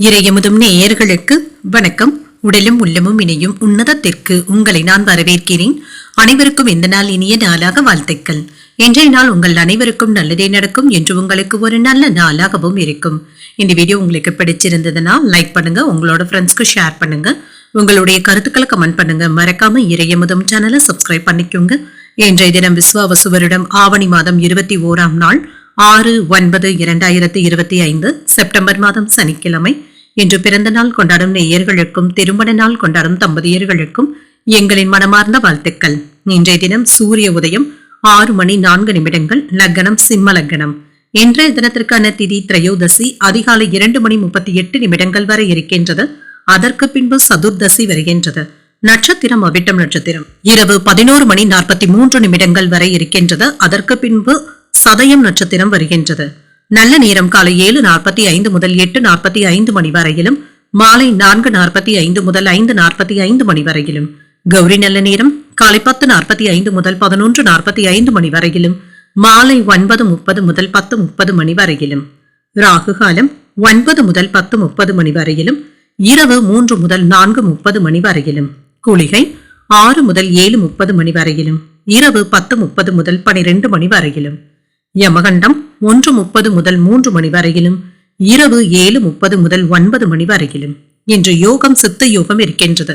இறையமுதும் நேயர்களுக்கு வணக்கம். உடலும் உள்ளமும் இணையும் உன்னதத்திற்கு உங்களை நான் வரவேற்கிறேன். அனைவருக்கும் இந்த நாள் இனிய நாளாக வாழ்த்துக்கள். இன்றைய நாள் உங்கள் அனைவருக்கும் நல்லதே நடக்கும் என்று உங்களுக்கு ஒரு நல்ல நாளாகவும் இருக்கும். இந்த வீடியோ உங்களுக்கு பிடிச்சிருந்ததுன்னா லைக் பண்ணுங்க, உங்களோட ஃப்ரெண்ட்ஸ்க்கு ஷேர் பண்ணுங்க, உங்களுடைய கருத்துக்களை கமெண்ட் பண்ணுங்க. மறக்காம இறையமுதும் சேனலை சப்ஸ்கிரைப் பண்ணிக்கோங்க. இன்றைய தினம் விஸ்வாவசு வருடம் ஆவணி மாதம் 21ஆம் நாள் 6/9/2025 செப்டம்பர் மாதம் சனிக்கிழமை. இன்று பிறந்த நாள் கொண்டாடும் நேயர்களுக்கும் திருமண நாள் கொண்டாடும் தம்பதியர்களுக்கும் எங்களின் மனமார்ந்த வாழ்த்துக்கள். இன்றைய தினம் சூரிய உதயம் 6:04, லக்னம் சிம்ம லக்னம். இன்றைய தினத்திற்கான திதி திரையோதசி அதிகாலை 2:38 வரை இருக்கின்றது. அதற்கு பின்பு சதுர்தசி வருகின்றது. நட்சத்திரம் அவிட்டம் நட்சத்திரம். இரவு 11:43 வரை இருக்கின்றது. அதற்கு பின்பு சதயம் நட்சத்திரம் வருகின்றது. நல்ல நேரம் காலை 7:45 முதல் 8:45 மணி வரையிலும், மாலை 4:45 முதல் 5:45 மணி வரையிலும். கௌரி நல்ல நேரம் காலை 10:45 முதல் 11:45 மணி வரையிலும், மாலை 9:30 முதல் 10:30 மணி வரையிலும். ராகு காலம் 9 முதல் 10:30 மணி வரையிலும், இரவு 3 முதல் 4:30 மணி வரையிலும். குளிகை 6 முதல் 7:30 மணி வரையிலும், இரவு 10:30 முதல் 12 மணி வரையிலும். யமகண்டம் 1:30 முதல் 3 மணி வரையிலும், இரவு 7:30 முதல் 9 மணி வரையிலும். இன்று யோகம் சித்த யோகம் இருக்கின்றது.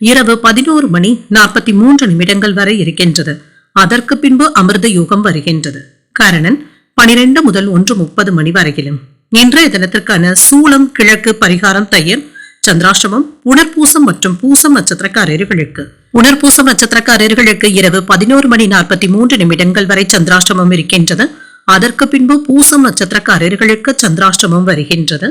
இரவு 11:43 வரை இருக்கின்றது. அதற்கு பின்பு அமிர்த யோகம் வருகின்றது. கரணன் 12 முதல் 1:30 மணி வரையிலும். இன்றைய தினத்திற்கான சூலம் கிழக்கு, பரிகாரம் தயிர். சந்திராஷ்டமம் புனர்பூசம் மற்றும் பூசம் நட்சத்திரக்காரர்களுக்கு. புனர்பூசம் நட்சத்திரக்காரர்களுக்கு இரவு 11:43 வரை சந்திராஷ்டமம் இருக்கின்றது. அதற்கு பின்பு பூசம் நட்சத்திரக்காரர்களுக்கு சந்திராஷ்டமம் வருகின்றது.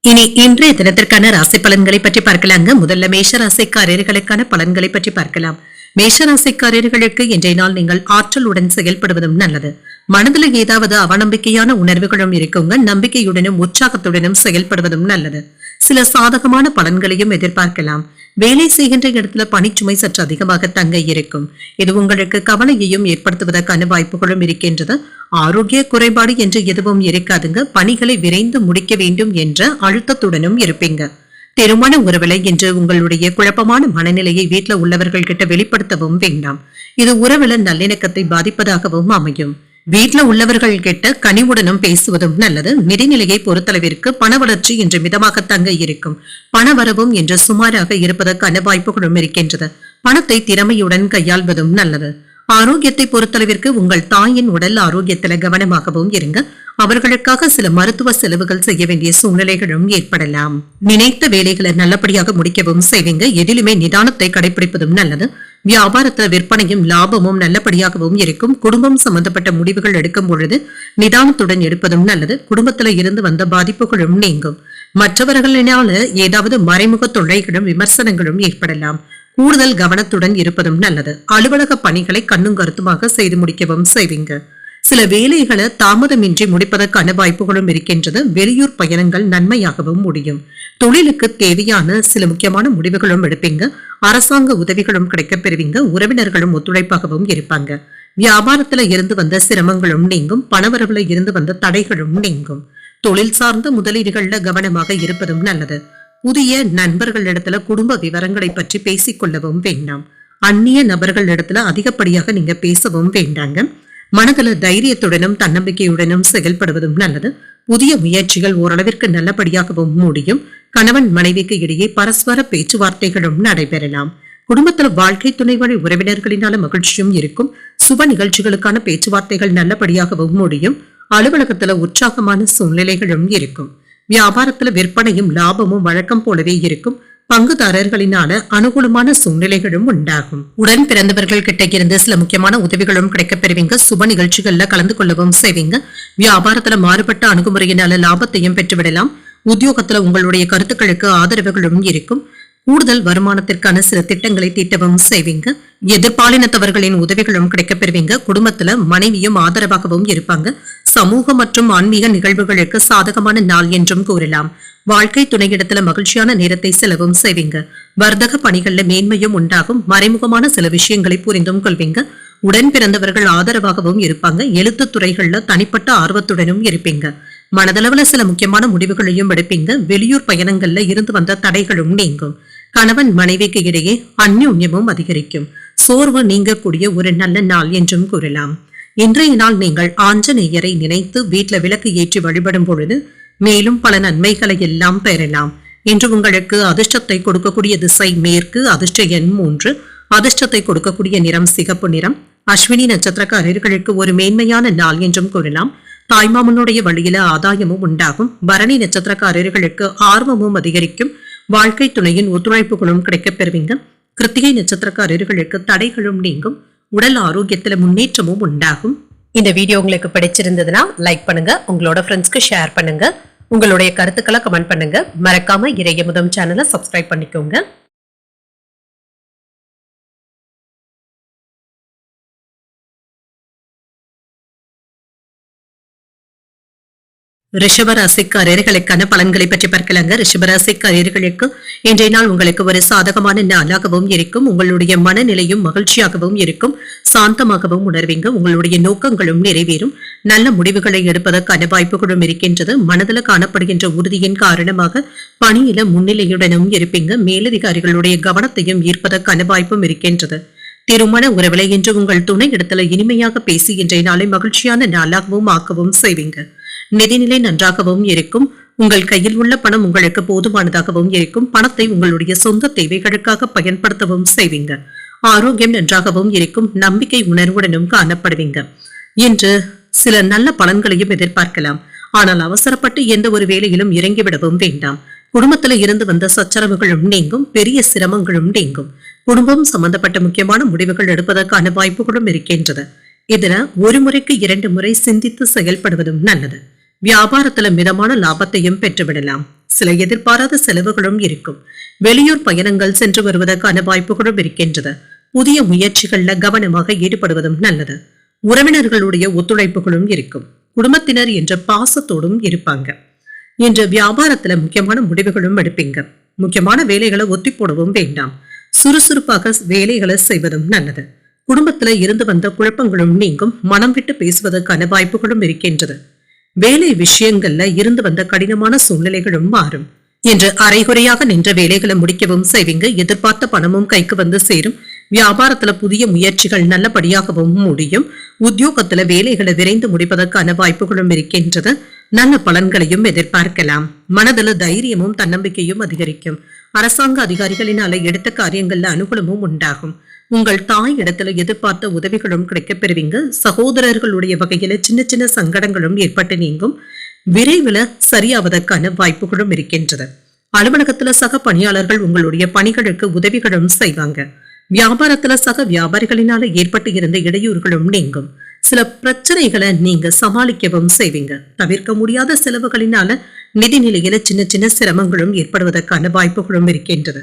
இனி இன்றைய தினத்திற்கான ராசி பலன்களை பற்றி பார்க்கலாங்க. முதல்ல மேஷ ராசிக்காரர்களுக்கான பலன்களை பற்றி பார்க்கலாம். மேஷ ராசிக்காரர்களுக்கு இன்றைய நாள் நீங்கள் ஆற்றலுடன் செயல்படுவதும் நல்லது. மனதில் ஏதாவது அவநம்பிக்கையான உணர்வுகளும் இருக்குங்க. நம்பிக்கையுடனும் உற்சாகத்துடனும் செயல்படுவதும் நல்லது. சில சாதகமான பலன்களையும் எதிர்பார்க்கலாம். வேலை செய்கின்ற இடத்துல பணிச்சுமை சற்று அதிகமாக தங்க இருக்கும். இது உங்களுக்கு கவலையையும் ஏற்படுத்துவதற்கான வாய்ப்புகளும் இருக்கின்றது. ஆரோக்கிய குறைபாடு என்று எதுவும் இருக்காதுங்க. பணிகளை விரைந்து முடிக்க வேண்டும் என்ற அழுத்தத்துடனும் இருப்பீங்க. திருமண உறவுகளை என்று உங்களுடைய குழப்பமான மனநிலையை வீட்டில் உள்ளவர்கள் கிட்ட வெளிப்படுத்தவும் வேண்டாம். இது உறவுல நல்லிணக்கத்தை பாதிப்பதாகவும் அமையும். வீட்டுல உள்ளவர்கள் கிட்ட கனிவுடனும் பேசுவதும் நல்லது. நிதிநிலையை பொறுத்தளவிற்கு பண வளர்ச்சி என்று மிதமாக தங்க இருக்கும். பணவரவும் என்று சுமாராக இருப்பதற்கான வாய்ப்புகளும் இருக்கின்றது. பணத்தை திறமையுடன் கையாள்வதும் நல்லது. ஆரோக்கியத்தை பொறுத்தளவிற்கு உங்கள் தாயின் உடல் ஆரோக்கியத்துல கவனமாகவும் இருங்க. அவர்களுக்காக சில மருத்துவ செலவுகள் செய்ய வேண்டிய சூழ்நிலைகளும் ஏற்படலாம். நினைத்த வேலைகளை நல்லபடியாக முடிக்கவும் செய்வீங்க. எதிலுமே நிதானத்தை கடைபிடிப்பதும் நல்லது. வியாபாரத்துல விற்பனையும் லாபமும் நல்லபடியாகவும் இருக்கும். குடும்பம் சம்பந்தப்பட்ட முடிவுகள் எடுக்கும் பொழுது நிதானத்துடன் எடுப்பதும் நல்லது. குடும்பத்துல இருந்து வந்த பாதிப்புகளும் நீங்கும். மற்றவர்களினால ஏதாவது மறைமுக தொல்லைகளும் விமர்சனங்களும் ஏற்படலாம். கூடுதல் கவனத்துடன் இருப்பதும் நல்லது. அலுவலக பணிகளை கண்ணும் கருத்துமாக செய்து முடிக்கவும் செய்வீங்க. சில வேலைகளை தாமதமின்றி முடிப்பதற்கான வாய்ப்புகளும் இருக்கின்றது. வெளியூர் பயணங்கள் நன்மையாகவும் முடியும். தொழிலுக்கு தேவையான சில முக்கியமான முடிவுகளும் எடுப்பீங்க. அரசாங்க உதவிகளும் கிடைக்கப் பெறுவீங்க. உறவினர்களும் ஒத்துழைப்பாகவும் இருப்பாங்க. வியாபாரத்துல இருந்து வந்த சிரமங்களும் நீங்கும். பணவரவுல இருந்து வந்த தடைகளும் நீங்கும். தொழில் சார்ந்த முதலீடுகள்ல கவனமாக இருப்பதும் நல்லது. புதிய நண்பர்களிடத்துல குடும்ப விவரங்களை பற்றி பேசிக்கொள்ளவும் வேண்டாம். அந்நிய நபர்களிடத்துல அதிகப்படியாக நீங்க பேசவும் வேண்டாங்க. மனதுல தைரியத்துடனும் தன்னம்பிக்கையுடனும் செயல்படுவதும் நல்லது. புதிய முயற்சிகள் ஓரளவிற்கு நல்லபடியாகவும் முடியும். கணவன் மனைவிக்கு இடையே பரஸ்பர பேச்சுவார்த்தைகளும் நடைபெறலாம். குடும்பத்துல வாழ்க்கை துணை வழி உறவினர்களினால மகிழ்ச்சியும் இருக்கும். சுப நிகழ்ச்சிகளுக்கான பேச்சுவார்த்தைகள் நல்லபடியாகவும் முடியும். அலுவலகத்துல உற்சாகமான சூழ்நிலைகளும் இருக்கும். வியாபாரத்துல விற்பனையும் லாபமும் வழக்கம் போலவே இருக்கும். பங்குதாரர்களினால அனுகூலமான சூழ்நிலைகளும் உண்டாகும். உடன் பிறந்தவர்கள் கிட்ட இருந்து சில முக்கியமான உதவிகளும் கிடைக்கப் பெறுவீங்க. சுப நிகழ்ச்சிகள்ல கலந்து கொள்ளவும் செய்வீங்க. வியாபாரத்துல மாறுபட்ட அணுகுமுறையினால லாபத்தையும் பெற்றுவிடலாம். உத்தியோகத்துல உங்களுடைய கருத்துக்களுக்கு ஆதரவுகளும் இருக்கும். கூடுதல் வருமானத்திற்கான சில திட்டங்களை தீட்டவும் செய்வீங்க. எதிர்பாலினத்தவர்களின் உதவிகளும் கிடைக்கப் பெறுவீங்க. குடும்பத்துல மனைவியும் ஆதரவாகவும் இருப்பாங்க. சமூக மற்றும் ஆன்மீக நிகழ்வுகளுக்கு சாதகமான நாள் என்றும் கூறலாம். வாழ்க்கை துணையிடத்துல மகிழ்ச்சியான நேரத்தை செலவும் செய்வீங்க. வர்த்தக பணிகள்ல மேன்மையும் உண்டாகும். மறைமுகமான சில விஷயங்களை புரிந்தும் கொள்வீங்க. உடன் பிறந்தவர்கள் ஆதரவாகவும் இருப்பாங்க. எழுத்து துறைகள்ல தனிப்பட்ட ஆர்வத்துடனும் இருப்பீங்க. மனதளவுல சில முக்கியமான முடிவுகளையும் எடுப்பீங்க. வெளியூர் பயணங்கள்ல இருந்து வந்த தடைகளும் நீங்கும். கணவன் மனைவிக்கு இடையே அந்யோன்யமும் அதிகரிக்கும். சோர்வு நீங்கக்கூடிய ஒரு நல்ல நாள் என்றும் கூறலாம். இன்றைய நாள் நீங்கள் ஆஞ்சநேயரை நினைத்து வீட்டுல விளக்கு ஏற்றி வழிபடும் பொழுது மேலும் பல நன்மைகளை எல்லாம் பெறலாம். இன்று உங்களுக்கு அதிர்ஷ்டத்தை கொடுக்கக்கூடிய திசை மேற்கு, அதிர்ஷ்ட எண் 3, அதிர்ஷ்டத்தை கொடுக்கக்கூடிய நிறம் சிகப்பு நிறம். அஸ்வினி நட்சத்திரக்காரர்களுக்கு ஒரு மேன்மையான நாள் என்றும் கூறலாம். தாய்மாமனுடைய வழியில ஆதாயமும் உண்டாகும். பரணி நட்சத்திரக்காரர்களுக்கு ஆர்வமும் அதிகரிக்கும். வாழ்க்கை துணையின் ஒத்துழைப்புகளும் கிடைக்கப் பெறுவீங்க. கிருத்திகை நட்சத்திரக்காரர்களுக்கு தடைகளும் நீங்கும். உடல் ஆரோக்கியத்துல முன்னேற்றமும் உண்டாகும். இந்த வீடியோ உங்களுக்கு பிடிச்சிருந்ததுன்னா லைக் பண்ணுங்க, உங்களோட ஃப்ரெண்ட்ஸ்க்கு ஷேர் பண்ணுங்க, உங்களுடைய கருத்துக்களை கமெண்ட் பண்ணுங்க. மறக்காம இறையமுதம் சேனலை சப்ஸ்கிரைப் பண்ணிக்கோங்க. ரிஷபராசிக்காரர்களுக்கான பலன்களை பற்றி பார்க்கலாங்க. ரிஷபராசிக்காரர்களுக்கு இன்றைய நாள் உங்களுக்கு ஒரு சாதகமான நாளாகவும் இருக்கும். உங்களுடைய மனநிலையும் மகிழ்ச்சியாகவும் இருக்கும். சாந்தமாகவும் உணர்வீங்க. உங்களுடைய நோக்கங்களும் நிறைவேறும். நல்ல முடிவுகளை எடுப்பதற்கான வாய்ப்புகளும் இருக்கின்றது. மனதில் காணப்படுகின்ற உறுதியின் காரணமாக பணியில முன்னிலையுடனும் இருப்பீங்க. மேலதிகாரிகளுடைய கவனத்தையும் ஈர்ப்பதற்கான வாய்ப்பும் இருக்கின்றது. திருமண உறவிலை என்று உங்கள் துணை இடத்துல இனிமையாக பேசி இன்றைய நாளை மகிழ்ச்சியான நாளாகவும் ஆக்கவும் செய்வீங்க. நிதிநிலை நன்றாகவும் இருக்கும். உங்கள் கையில் உள்ள பணம் உங்களுக்கு போதுமானதாகவும் இருக்கும். பணத்தை உங்களுடைய சொந்த தேவைகளுக்காக பயன்படுத்தவும் செய்வீங்க. ஆரோக்கியம் நன்றாகவும் இருக்கும். நம்பிக்கை உணர்வுடனும் காணப்படுவீங்க. இன்று சில நல்ல பலன்களையும் எதிர்பார்க்கலாம். ஆனால் அவசரப்பட்டு எந்த ஒரு வேலையிலும் இறங்கிவிடவும் வேண்டாம். குடும்பத்துல இருந்து வந்த சச்சரவுகளும் நீங்கும். பெரிய சிரமங்களும் நீங்கும். குடும்பம் சம்பந்தப்பட்ட முக்கியமான முடிவுகள் எடுப்பதற்கான வாய்ப்புகளும் இருக்கின்றது. இதுல ஒரு முறைக்கு 2 முறை சிந்தித்து செயல்படுவதும் நல்லது. வியாபாரத்துல மிதமான லாபத்தையும் பெற்றுவிடலாம். சில எதிர்பாராத செலவுகளும் இருக்கும். வெளியூர் பயணங்கள் சென்று வருவதற்கான வாய்ப்புகளும் இருக்கின்றது. புதிய முயற்சிகள்ல கவனமாக ஈடுபடுவதும் நல்லது. உறவினர்களுடைய ஒத்துழைப்புகளும் இருக்கும். குடும்பத்தினர் என்ற பாசத்தோடும் இருப்பாங்க. இன்று வியாபாரத்துல முக்கியமான முடிவுகளும் எடுப்பீங்க. முக்கியமான வேலைகளை ஒத்தி போடவும் வேண்டாம். சுறுசுறுப்பாக வேலைகளை செய்வதும் நல்லது. குடும்பத்துல இருந்து வந்த குழப்பங்களும் நீங்கும். மனம் விட்டு பேசுவதற்கான வாய்ப்புகளும் இருக்கின்றது. வேலை விஷயங்கள்ல இருந்து வந்த கடினமான சூழ்நிலைகளும் மாறும். என்று அரைகுறையாக நின்ற வேலைகளை முடிக்கவும் செய்வீங்க. எதிர்பார்த்த பணமும் கைக்கு வந்து சேரும். வியாபாரத்துல புதிய முயற்சிகள் நல்லபடியாகவும் முடியும். உத்தியோகத்துல வேலைகளை விரைந்து முடிப்பதற்கான வாய்ப்புகளும் இருக்கின்றது. நல்ல பலன்களையும் எதிர்பார்க்கலாம். மனதில் தைரியமும் தன்னம்பிக்கையும் அதிகரிக்கும். அரசாங்க அதிகாரிகளினால எடுத்த காரியங்கள்ல அனுகூலமும் உண்டாகும். உங்கள் தாய் இடத்துல எதிர்பார்த்த உதவிகளும் கிடைக்கப் பெறுவீங்க. சகோதரர்களுடைய வகையில சின்ன சின்ன சங்கடங்களும் ஏற்பட்டு நீங்கும். விரைவில் சரியாவதற்கான வாய்ப்புகளும் இருக்கின்றது. அலுவலகத்துல சக பணியாளர்கள் உங்களுடைய பணிகளுக்கு உதவிகளும் செய்வாங்க. வியாபாரத்துல சக வியாபாரிகளினால ஏற்பட்டு இருந்த இடையூறுகளும் நீங்கும். சில பிரச்சனைகளை நீங்க சமாளிக்கவும் செய்வீங்க. தவிர்க்க முடியாத செலவுகளினால நிதி நிலையில சின்ன சின்ன சிரமங்களும் ஏற்படுவதற்கான வாய்ப்புகளும் இருக்கின்றது.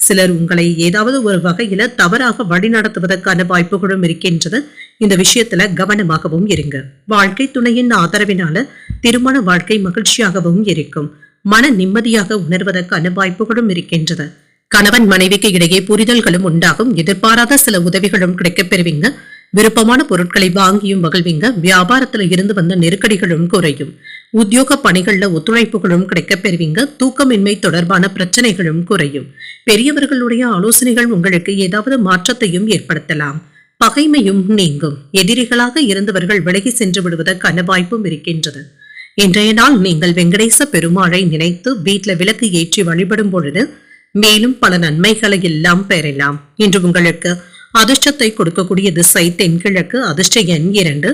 சிலர் உங்களை ஏதாவது ஒரு வகையில தவறாக வழிநடத்துவதற்கான வாய்ப்புகளும் இருக்கின்றது. இந்த விஷயத்துல கவனமாகவும் இருங்க. வாழ்க்கை துணையின் ஆதரவினால திருமண வாழ்க்கை மகிழ்ச்சியாகவும் இருக்கும். மன நிம்மதியாக உணர்வதற்கான வாய்ப்புகளும் இருக்கின்றது. கணவன் மனைவிக்கு இடையே புரிதல்களும் உண்டாகும். எதிர்பாராத சில உதவிகளும் கிடைக்கப் பெறுவீங்க. விருப்பமான பொருட்களை வாங்கியும் மகிழ்வீங்க. வியாபாரத்துல இருந்து வந்த நெருக்கடிகளும் குறையும். உத்தியோக பணிகள்ல ஒத்துழைப்புகளும் கிடைக்கப் பெறுவீங்க. தூக்கமின்மை தொடர்பான பிரச்சனைகளும் குறையும். பெரியவர்களுடைய ஆலோசனைகள் உங்களுக்கு ஏதாவது மாற்றத்தையும் ஏற்படுத்தலாம். பகைமையும் நீங்கும். எதிரிகளாக இருந்தவர்கள் விலகி சென்று விடுவதற்கான வாய்ப்பும் இருக்கின்றது. இன்றைய நாள் நீங்கள் வெங்கடேச பெருமாளை நினைத்து வீட்டுல விளக்கு ஏற்றி வழிபடும் பொழுது மேலும் பல நன்மைகளை எல்லாம் பெறலாம். இன்று உங்களுக்கு அதிர்ஷ்டத்தை கொடுக்கக்கூடிய திசை தென்கிழக்கு, அதிர்ஷ்ட எண் 2,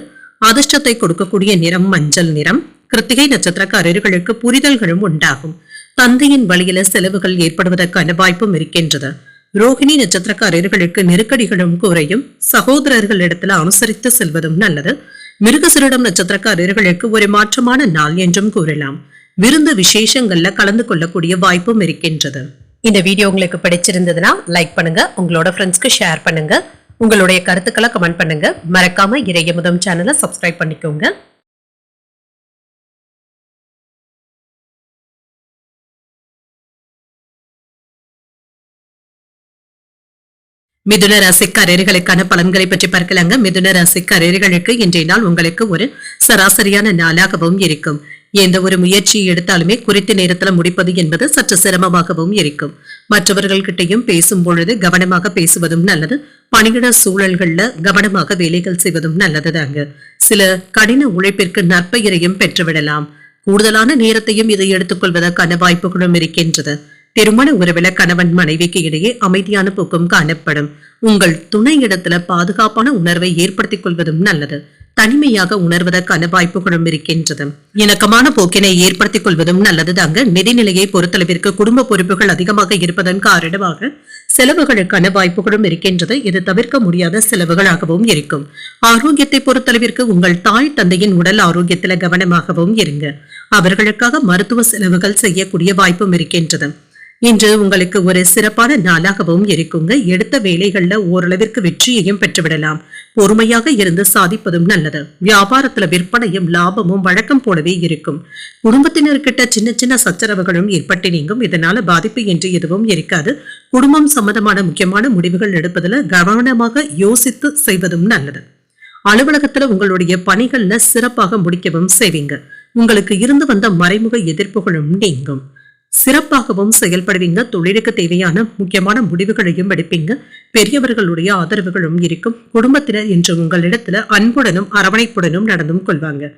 அதிர்ஷ்டத்தை கொடுக்கக்கூடிய நிறம் மஞ்சள் நிறம். கிருத்திகை நட்சத்திரக்காரர்களுக்கு புரிதல்களும் உண்டாகும். தந்தையின் வழியில செலவுகள் ஏற்படுவதற்கான வாய்ப்பும் இருக்கின்றது. ரோகிணி நட்சத்திரக்காரர்களுக்கு நெருக்கடிகளும் குறையும். சகோதரர்களிடத்துல அனுசரித்து செல்வதும் நல்லது. மிருகசீரிடம் நட்சத்திரக்காரர்களுக்கு ஒரு மாற்றமான நாள் என்றும் கூறலாம். விருந்து விசேஷங்கள்ல கலந்து கொள்ளக்கூடிய வாய்ப்பும் இருக்கின்றது. இந்த வீடியோ உங்களுக்கு பிடிச்சிருந்ததுன்னா லைக் பண்ணுங்க, உங்களோட ஃப்ரெண்ட்ஸ்க்கு ஷேர் பண்ணுங்க, உங்களுடைய கருத்துக்களை கமெண்ட் பண்ணுங்க. மறக்காம இறையமுதம் சேனலை சப்ஸ்கிரைப் பண்ணிக்கோங்க. மிதுன ராசிக்காரர்களுக்கான பலன்களை பற்றி பார்க்கலாங்க. மிதுன ராசிக்காரர்களுக்கு இன்றைய நாள் உங்களுக்கு ஒரு சராசரியான நாளாகவும் இருக்கும். எந்த ஒரு முயற்சியை எடுத்தாலுமே குறித்த நேரத்தில் முடிப்பது என்பது சற்று சிரமமாகவும் இருக்கும். மற்றவர்கள் கிட்டையும் பேசும் பொழுது கவனமாக பேசுவதும் நல்லது. பணியிட சூழல்கள்ல கவனமாக வேலைகள் செய்வதும் நல்லதுதாங்க. சில கடின உழைப்பிற்கு நற்பெயரையும் பெற்றுவிடலாம். கூடுதலான நேரத்தையும் இதை எடுத்துக்கொள்வதற்கான வாய்ப்புகளும் இருக்கின்றது. திருமண உறவில கணவன் மனைவிக்கு இடையே அமைதியான போக்கும் காணப்படும். உங்கள் துணை இடத்துல பாதுகாப்பான உணர்வை ஏற்படுத்திக் கொள்வதும் நல்லது. தனிமையாக உணர்வதற்கான வாய்ப்புகளும் இருக்கின்றது. இணக்கமான போக்கினை ஏற்படுத்திக் கொள்வதும் நல்லதுதாங்க. நிதிநிலையை பொறுத்தளவிற்கு குடும்ப பொறுப்புகள் அதிகமாக இருப்பதன் காரணமாக செலவுகளுக்கான வாய்ப்புகளும் இருக்கின்றது. இது தவிர்க்க முடியாத செலவுகளாகவும் இருக்கும். ஆரோக்கியத்தை பொறுத்தளவிற்கு உங்கள் தாய் தந்தையின் உடல் ஆரோக்கியத்தில் கவனமாகவும் இருங்க. அவர்களுக்காக மருத்துவ செலவுகள் செய்யக்கூடிய வாய்ப்பும் இருக்கின்றது. இன்று உங்களுக்கு ஒரு சிறப்பான நாளாகவும் இருக்குங்க. எடுத்த வேலைகள்ல ஓரளவிற்கு வெற்றியையும் பெற்றுவிடலாம். பொறுமையாக இருந்து சாதிப்பதும் நல்லது. வியாபாரத்துல விற்பனையும் லாபமும் வழக்கம் போலவே இருக்கும். குடும்பத்தினர்கிட்ட சின்ன சின்ன சச்சரவுகளும் ஏற்பட்டு நீங்கும். இதனால பாதிப்பு என்று எதுவும் இருக்காது. குடும்பம் சம்பந்தமான முக்கியமான முடிவுகள் எடுப்பதில் கவனமாக யோசித்து செய்வதும் நல்லது. அலுவலகத்துல உங்களுடைய பணிகள்ல சிறப்பாக முடிக்கவும் செய்வீங்க. உங்களுக்கு இருந்து வந்த மறைமுக எதிர்ப்புகளும் நீங்கும். சிறப்பாகவும் செயல்படுவீங்க. தொழிலுக்கு தேவையான முக்கியமான முடிவுகளையும் எடுப்பீங்க. பெரியவர்களுடைய ஆதரவுகளும் இருக்கும். குடும்பத்தினர் என்று உங்களிடத்துல அன்புடனும் அரவணைப்புடனும் நடந்தும் கொள்வாங்க.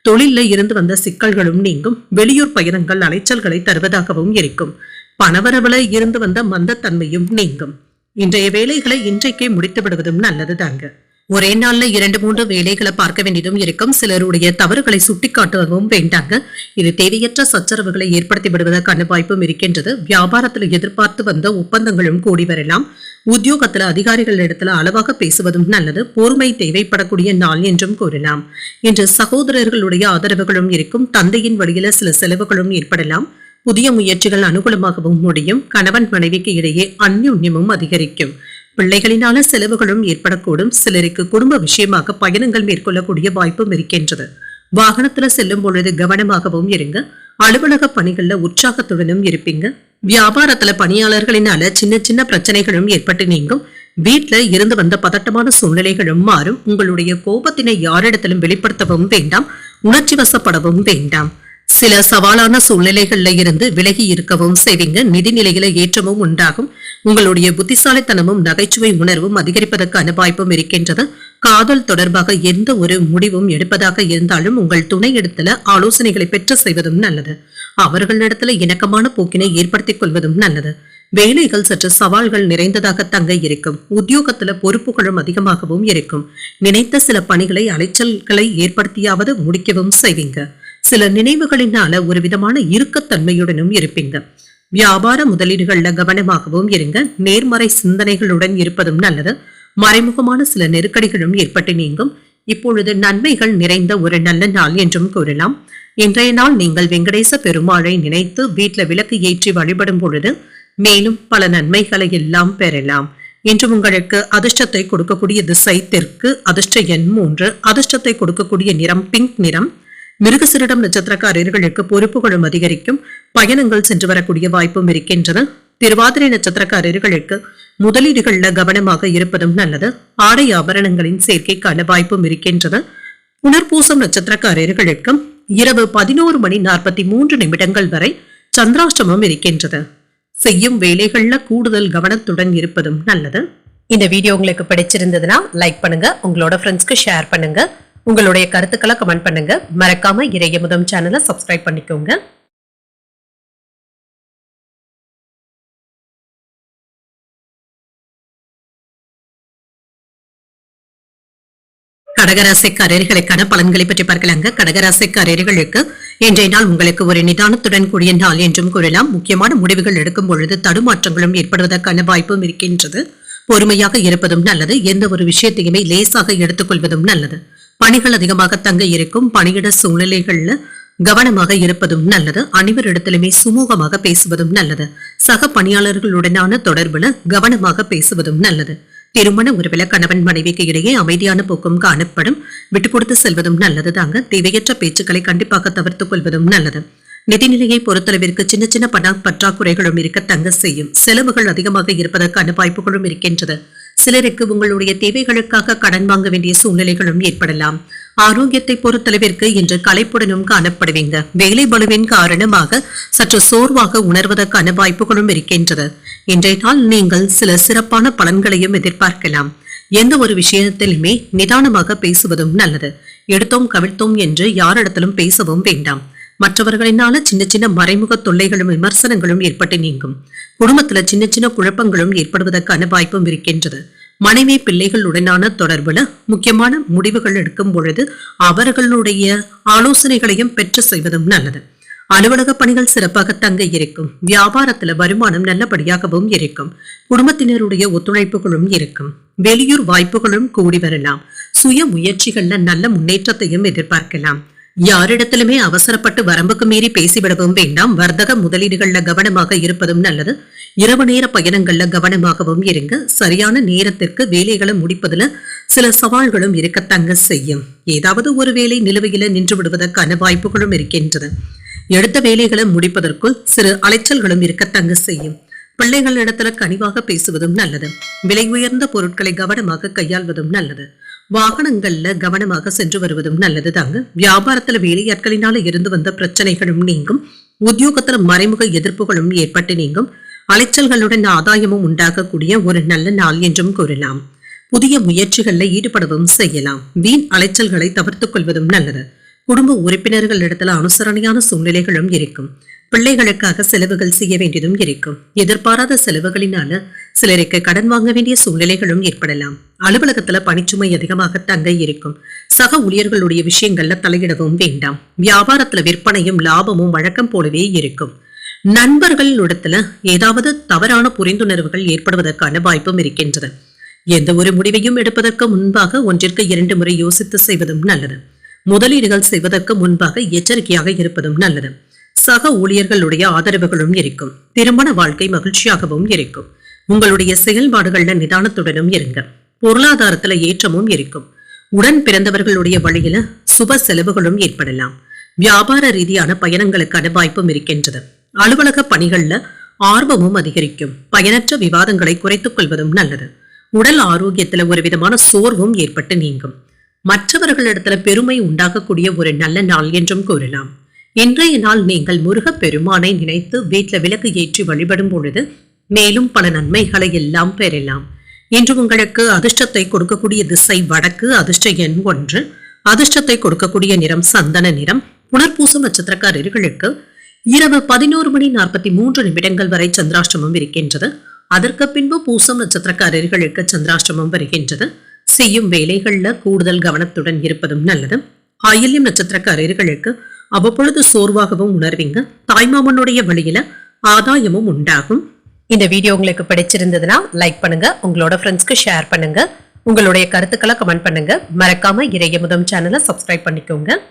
தொழில இருந்து வந்த சிக்கல்களும் நீங்கும். வெளியூர் பயணங்கள் அலைச்சல்களை தருவதாகவும் இருக்கும். பணவரவுல இருந்து வந்த மந்தத்தன்மையும் நீங்கும். இன்றைய வேலைகளை இன்றைக்கே முடித்து விடுவதும் நல்லதுதாங்க. ஒரே நாள்ல 2-3 வேலைகளை பார்க்க வேண்டியதும் இருக்கும். சிலருடைய தவறுகளை சுட்டிக்காட்டவும் வேண்டாங்க. இது தேவையற்ற சச்சரவுகளை ஏற்படுத்தி விடுவதற்கான வாய்ப்பும் இருக்கின்றது. வியாபாரத்தில் எதிர்பார்த்து வந்த ஒப்பந்தங்களும் கூடி வரலாம். உத்தியோகத்துல அதிகாரிகள் இடத்துல அளவாக பேசுவதும் நல்லது. பொறுமை தேவைப்படக்கூடிய நாள் என்றும் கூறலாம். இன்று சகோதரர்களுடைய ஆதரவுகளும் இருக்கும். தந்தையின் வழியில சில செலவுகளும் ஏற்படலாம். புதிய முயற்சிகள் அனுகூலமாகவும் முடியும். கணவன் மனைவிக்கு இடையே அந்யோன்யமும் அதிகரிக்கும். பிள்ளைகளினால செலவுகளும் ஏற்படக்கூடும். சிலருக்கு குடும்ப விஷயமாக பயணங்கள் மேற்கொள்ளக்கூடிய வாய்ப்பும் இருக்கின்றது. வாகனத்துல செல்லும் பொழுது கவனமாகவும் இருங்க. அலுவலக பணிகள்ல உற்சாகத்துடனும் இருப்பீங்க. வியாபாரத்துல பணியாளர்களினால சின்ன சின்ன பிரச்சனைகளும் ஏற்பட்டு நீங்கும். வீட்டுல இருந்து வந்த பதட்டமான சூழ்நிலைகளும் மாறும். உங்களுடைய கோபத்தினை யாரிடத்திலும் வெளிப்படுத்தவும் வேண்டாம். உணர்ச்சி வசப்படவும் வேண்டாம். சில சவாலான சூழ்நிலைகள்ல இருந்து விலகி இருக்கவும் செய்வீங்க. நிதிநிலையில ஏற்றமும் உண்டாகும். உங்களுடைய புத்திசாலித்தனமும் நகைச்சுவை உணர்வும் அதிகரிப்பதற்கான வாய்ப்பும் இருக்கின்றது. காதல் தொடர்பாக எந்த ஒரு முடிவும் எடுப்பதாக இருந்தாலும் உங்கள் துணை இடத்துல ஆலோசனைகளை பெற்று செய்வதும் நல்லது. அவர்களிடத்துல இணக்கமான போக்கினை ஏற்படுத்திக் கொள்வதும் நல்லது. வேலைகள் சற்று சவால்கள் நிறைந்ததாக தங்க இருக்கும். உத்தியோகத்துல பொறுப்புகளும் அதிகமாகவும் இருக்கும். நினைத்த சில பணிகளை அலைச்சல்களை ஏற்படுத்தியாவது முடிக்கவும் செய்வீங்க. சில நினைவுகளினால ஒரு விதமான இறுக்கத்தன்மையுடனும் இருப்பீங்க. வியாபார முதலீடுகள்ல கவனமாகவும் இருங்க. நேர்மறை சிந்தனைகளுடன் இருப்பதும் நல்லது. மறைமுகமான சில நெருக்கடிகளும் ஏற்பட்டு நீங்கும். இப்பொழுது நன்மைகள் நிறைந்த ஒரு நல்ல நாள் என்றும் கூறலாம். இன்றைய நாள் நீங்கள் வெங்கடேச பெருமாளை நினைத்து வீட்டுல விளக்கு ஏற்றி வழிபடும் பொழுது மேலும் பல நன்மைகளை எல்லாம் பெறலாம். இன்று உங்களுக்கு அதிர்ஷ்டத்தை கொடுக்கக்கூடிய திசை தெற்கு. அதிர்ஷ்ட எண் 3. அதிர்ஷ்டத்தை கொடுக்கக்கூடிய நிறம் பிங்க் நிறம். மிருகசிரிடம் நட்சத்திரக்காரர்களுக்கு பொறுப்புகளும் அதிகரிக்கும். பயணங்கள் சென்று வரக்கூடிய வாய்ப்பும் இருக்கின்றது. திருவாதிரை நட்சத்திரக்காரர்களுக்கு முதலீடுகள்ல கவனமாக இருப்பதும் நல்லது. ஆடை ஆபரணங்களின் சேர்க்கைக்கான வாய்ப்பும் இருக்கின்றது. புனர்பூசம் நட்சத்திரக்காரர்களுக்கு இரவு 11:43 வரை சந்திராஷ்டமம் இருக்கின்றது. செய்யும் வேலைகள்ல கூடுதல் கவனத்துடன் இருப்பதும் நல்லது. இந்த வீடியோ உங்களுக்கு பிடிச்சிருந்ததுன்னா லைக் பண்ணுங்க. உங்களோட ஃப்ரெண்ட்ஸ்க்கு ஷேர் பண்ணுங்க. உங்களுடைய கருத்துக்களை கமெண்ட் பண்ணுங்க. மறக்காம இறையமுதம் சேனலை சப்ஸ்கிரைப் பண்ணிக்கோங்க. கடகராசிக்காரர்களுக்கான பலன்களை பற்றி பார்க்கலாங்க. கடகராசிக்காரர்களுக்கு இன்றைய நாள் உங்களுக்கு ஒரு நிதானத்துடன் கூடிய நாள் என்றும் கூறலாம். முக்கியமான முடிவுகள் எடுக்கும் பொழுது தடுமாற்றங்களும் ஏற்படுவதற்கான வாய்ப்பும் இருக்கின்றது. பொறுமையாக இருப்பதும் நல்லது. எந்த ஒரு விஷயத்தையுமே லேசாக எடுத்துக்கொள்வதும் நல்லது. பணிகள் அதிகமாக தங்க இருக்கும். பணியிட சூழ்நிலைகள்ல கவனமாக இருப்பதும் நல்லது. அனைவரிடத்திலுமே சுமூகமாக பேசுவதும் நல்லது. சக பணியாளர்களுடனான தொடர்புல கவனமாக பேசுவதும் நல்லது. திருமண உறவில கணவன் மனைவிக்கு இடையே அமைதியான போக்கும் காணப்படும். விட்டுக் கொடுத்து செல்வதும் நல்லது தாங்க. தேவையற்ற பேச்சுக்களை கண்டிப்பாக தவிர்த்துக் கொள்வதும் நல்லது. நிதிநிலையை பொறுத்தளவிற்கு சின்ன சின்ன பண பற்றாக்குறைகளும் இருக்க தங்க செய்யும். செலவுகள் அதிகமாக இருப்பதற்கான வாய்ப்புகளும் இருக்கின்றது. சிலருக்கு உங்களுடைய தேவைகளுக்காக கடன் வாங்க வேண்டிய சூழ்நிலைகளும் ஏற்படலாம். ஆரோக்கியத்தை பொறுத்தளவிற்கு இன்று களைப்புடனும் காணப்படுவீங்க. வேலை பளுவின் காரணமாக சற்று சோர்வாக உணர்வதற்கான வாய்ப்புகளும் இருக்கின்றது. இன்றைய நாள் நீங்கள் சில சிறப்பான பலன்களையும் எதிர்பார்க்கலாம். எந்த ஒரு விஷயத்திலுமே நிதானமாக பேசுவதும் நல்லது. எடுத்தோம் கவிழ்த்தோம் என்று யாரிடத்திலும் பேசவும் வேண்டாம். மற்றவர்களினால சின்ன சின்ன மறைமுக தொல்லைகளும் விமர்சனங்களும் ஏற்பட்டு நீங்கும். குடும்பத்துல சின்ன சின்ன குழப்பங்களும் ஏற்படுவதற்கான வாய்ப்பும் இருக்கின்றது. மனைவி பிள்ளைகளுடனான தொடர்புல முக்கியமான முடிவுகள் எடுக்கும் பொழுது அவர்களுடைய ஆலோசனைகளையும் பெற்று செய்வதும் நல்லது. அலுவலக பணிகள் சிறப்பாக தங்க இருக்கும். வியாபாரத்துல வருமானம் நல்லபடியாகவும் இருக்கும். குடும்பத்தினருடைய ஒத்துழைப்புகளும் இருக்கும். வெளியூர் வாய்ப்புகளும் கூடி வரலாம். சுய முயற்சிகள்ல நல்ல முன்னேற்றத்தையும் எதிர்பார்க்கலாம். யாரிடத்திலுமே அவசரப்பட்டு வரம்புக்கு மீறி பேசிவிடவும் வேண்டாம். வர்த்தக முதலீடுகள்ல கவனமாக இருப்பதும் நல்லது. இரவு நேர பயணங்கள்ல கவனமாகவும் இருங்க. சரியான நேரத்திற்கு வேலைகளை முடிப்பதுல சில சவால்களும் இருக்கத்தங்க செய்யும். ஏதாவது ஒரு வேலை நிலுவையில நின்று விடுவதற்கான வாய்ப்புகளும் இருக்கின்றது. எடுத்த வேலைகளை முடிப்பதற்குள் சிறு அலைச்சல்களும் இருக்கத்தங்க செய்யும். பிள்ளைகளிடத்துல கனிவாக பேசுவதும் நல்லது. விலை உயர்ந்த பொருட்களை கவனமாக கையாள்வதும் நல்லது. வாகனங்கள்ல கவனமாக சென்று வருவதும் நல்லது தாங்க. வியாபாரத்துல வேலையாட்களினால இருந்து வந்த பிரச்சனைகளும் நீங்கும். உத்தியோகத்துல மறைமுக எதிர்ப்புகளும் ஏற்பட்டு நீங்கும். அலைச்சல்களுடன் ஆதாயமும் உண்டாகக்கூடிய ஒரு நல்ல நாள் என்றும் கூறலாம். புதிய முயற்சிகள்ல ஈடுபடவும் செய்யலாம். வீண் அலைச்சல்களை தவிர்த்துக் கொள்வதும் நல்லது. குடும்ப உறுப்பினர்களிடத்துல அனுசரணையான சூழ்நிலைகளும் இருக்கும். பிள்ளைகளுக்காக செலவுகள் செய்ய வேண்டியதும் இருக்கும். எதிர்பாராத செலவுகளினால சிலருக்கு கடன் வாங்க வேண்டிய சூழ்நிலைகளும் ஏற்படலாம். அலுவலகத்துல பணிச்சுமை அதிகமாக தங்க இருக்கும். சக ஊழியர்களுடைய விஷயங்கள்ல தலையிடவும் வேண்டாம். வியாபாரத்துல விற்பனையும் லாபமும் வழக்கம் போலவே இருக்கும். நண்பர்களிடத்துல ஏதாவது தவறான புரிந்துணர்வுகள் ஏற்படுவதற்கான வாய்ப்பும் இருக்கின்றது. எந்த ஒரு முடிவையும் எடுப்பதற்கு முன்பாக 1-2 முறை யோசித்து செய்வதும் நல்லது. முதலீடுகள் செய்வதற்கு முன்பாக எச்சரிக்கையாக இருப்பதும் நல்லது. சக ஊழியர்களுடைய ஆதரவுகளும் இருக்கும். திருமண வாழ்க்கை மகிழ்ச்சியாகவும் இருக்கும். உங்களுடைய செயல்பாடுகள்ல நிதானத்துடனும் இருங்க. பொருளாதாரத்துல ஏற்றமும் இருக்கும். உடன் பிறந்தவர்களுடைய வழியில சுப செலவுகளும் ஏற்படலாம். வியாபார ரீதியான பயணங்களுக்கான வாய்ப்பும் இருக்கின்றது. அலுவலக பணிகள்ல ஆர்வமும் அதிகரிக்கும். பயனற்ற விவாதங்களை குறைத்துக் கொள்வதும் நல்லது. உடல் ஆரோக்கியத்துல ஒரு விதமான சோர்வும் ஏற்பட்டு நீங்கும். மற்றவர்களிடத்துல பெருமை உண்டாகக்கூடிய ஒரு நல்ல நாள் என்றும் கூறலாம். இன்றைய நாள் நீங்கள் முருகப் பெருமானை நினைத்து வீட்டுல விளக்கு ஏற்றி வழிபடும் பொழுது மேலும் பல நன்மைகளை எல்லாம் பெறலாம். இன்று உங்களுக்கு அதிர்ஷ்டத்தை கொடுக்கக்கூடிய திசை வடக்கு. அதிர்ஷ்ட எண் 1. அதிர்ஷ்டத்தை கொடுக்கக்கூடிய நிறம் சந்தன நிறம். புனர்பூசம் நட்சத்திரக்காரர்களுக்கு இரவு 11:43 வரை சந்திராஷ்டமம் இருக்கின்றது. அதற்கு பின்பு பூசம் நட்சத்திரக்காரர்களுக்கு சந்திராஷ்டமம் வருகின்றது. செய்யும் வேலைகள்ல கூடுதல் கவனத்துடன் இருப்பதும் நல்லது. ஆயில்யம் நட்சத்திரக்காரர்களுக்கு அவ்வப்பொழுது சோர்வாகவும் உணர்வீங்க. தாய்மாமனுடைய வழியில ஆதாயமும் உண்டாகும். இந்த வீடியோ உங்களுக்கு பிடிச்சிருந்ததுன்னா லைக் பண்ணுங்க. உங்களோட ஃப்ரெண்ட்ஸ்க்கு ஷேர் பண்ணுங்க. உங்களுடைய கருத்துக்களை கமெண்ட் பண்ணுங்க. மறக்காம இறையமுதம் சேனலை சப்ஸ்கிரைப் பண்ணிக்கோங்க.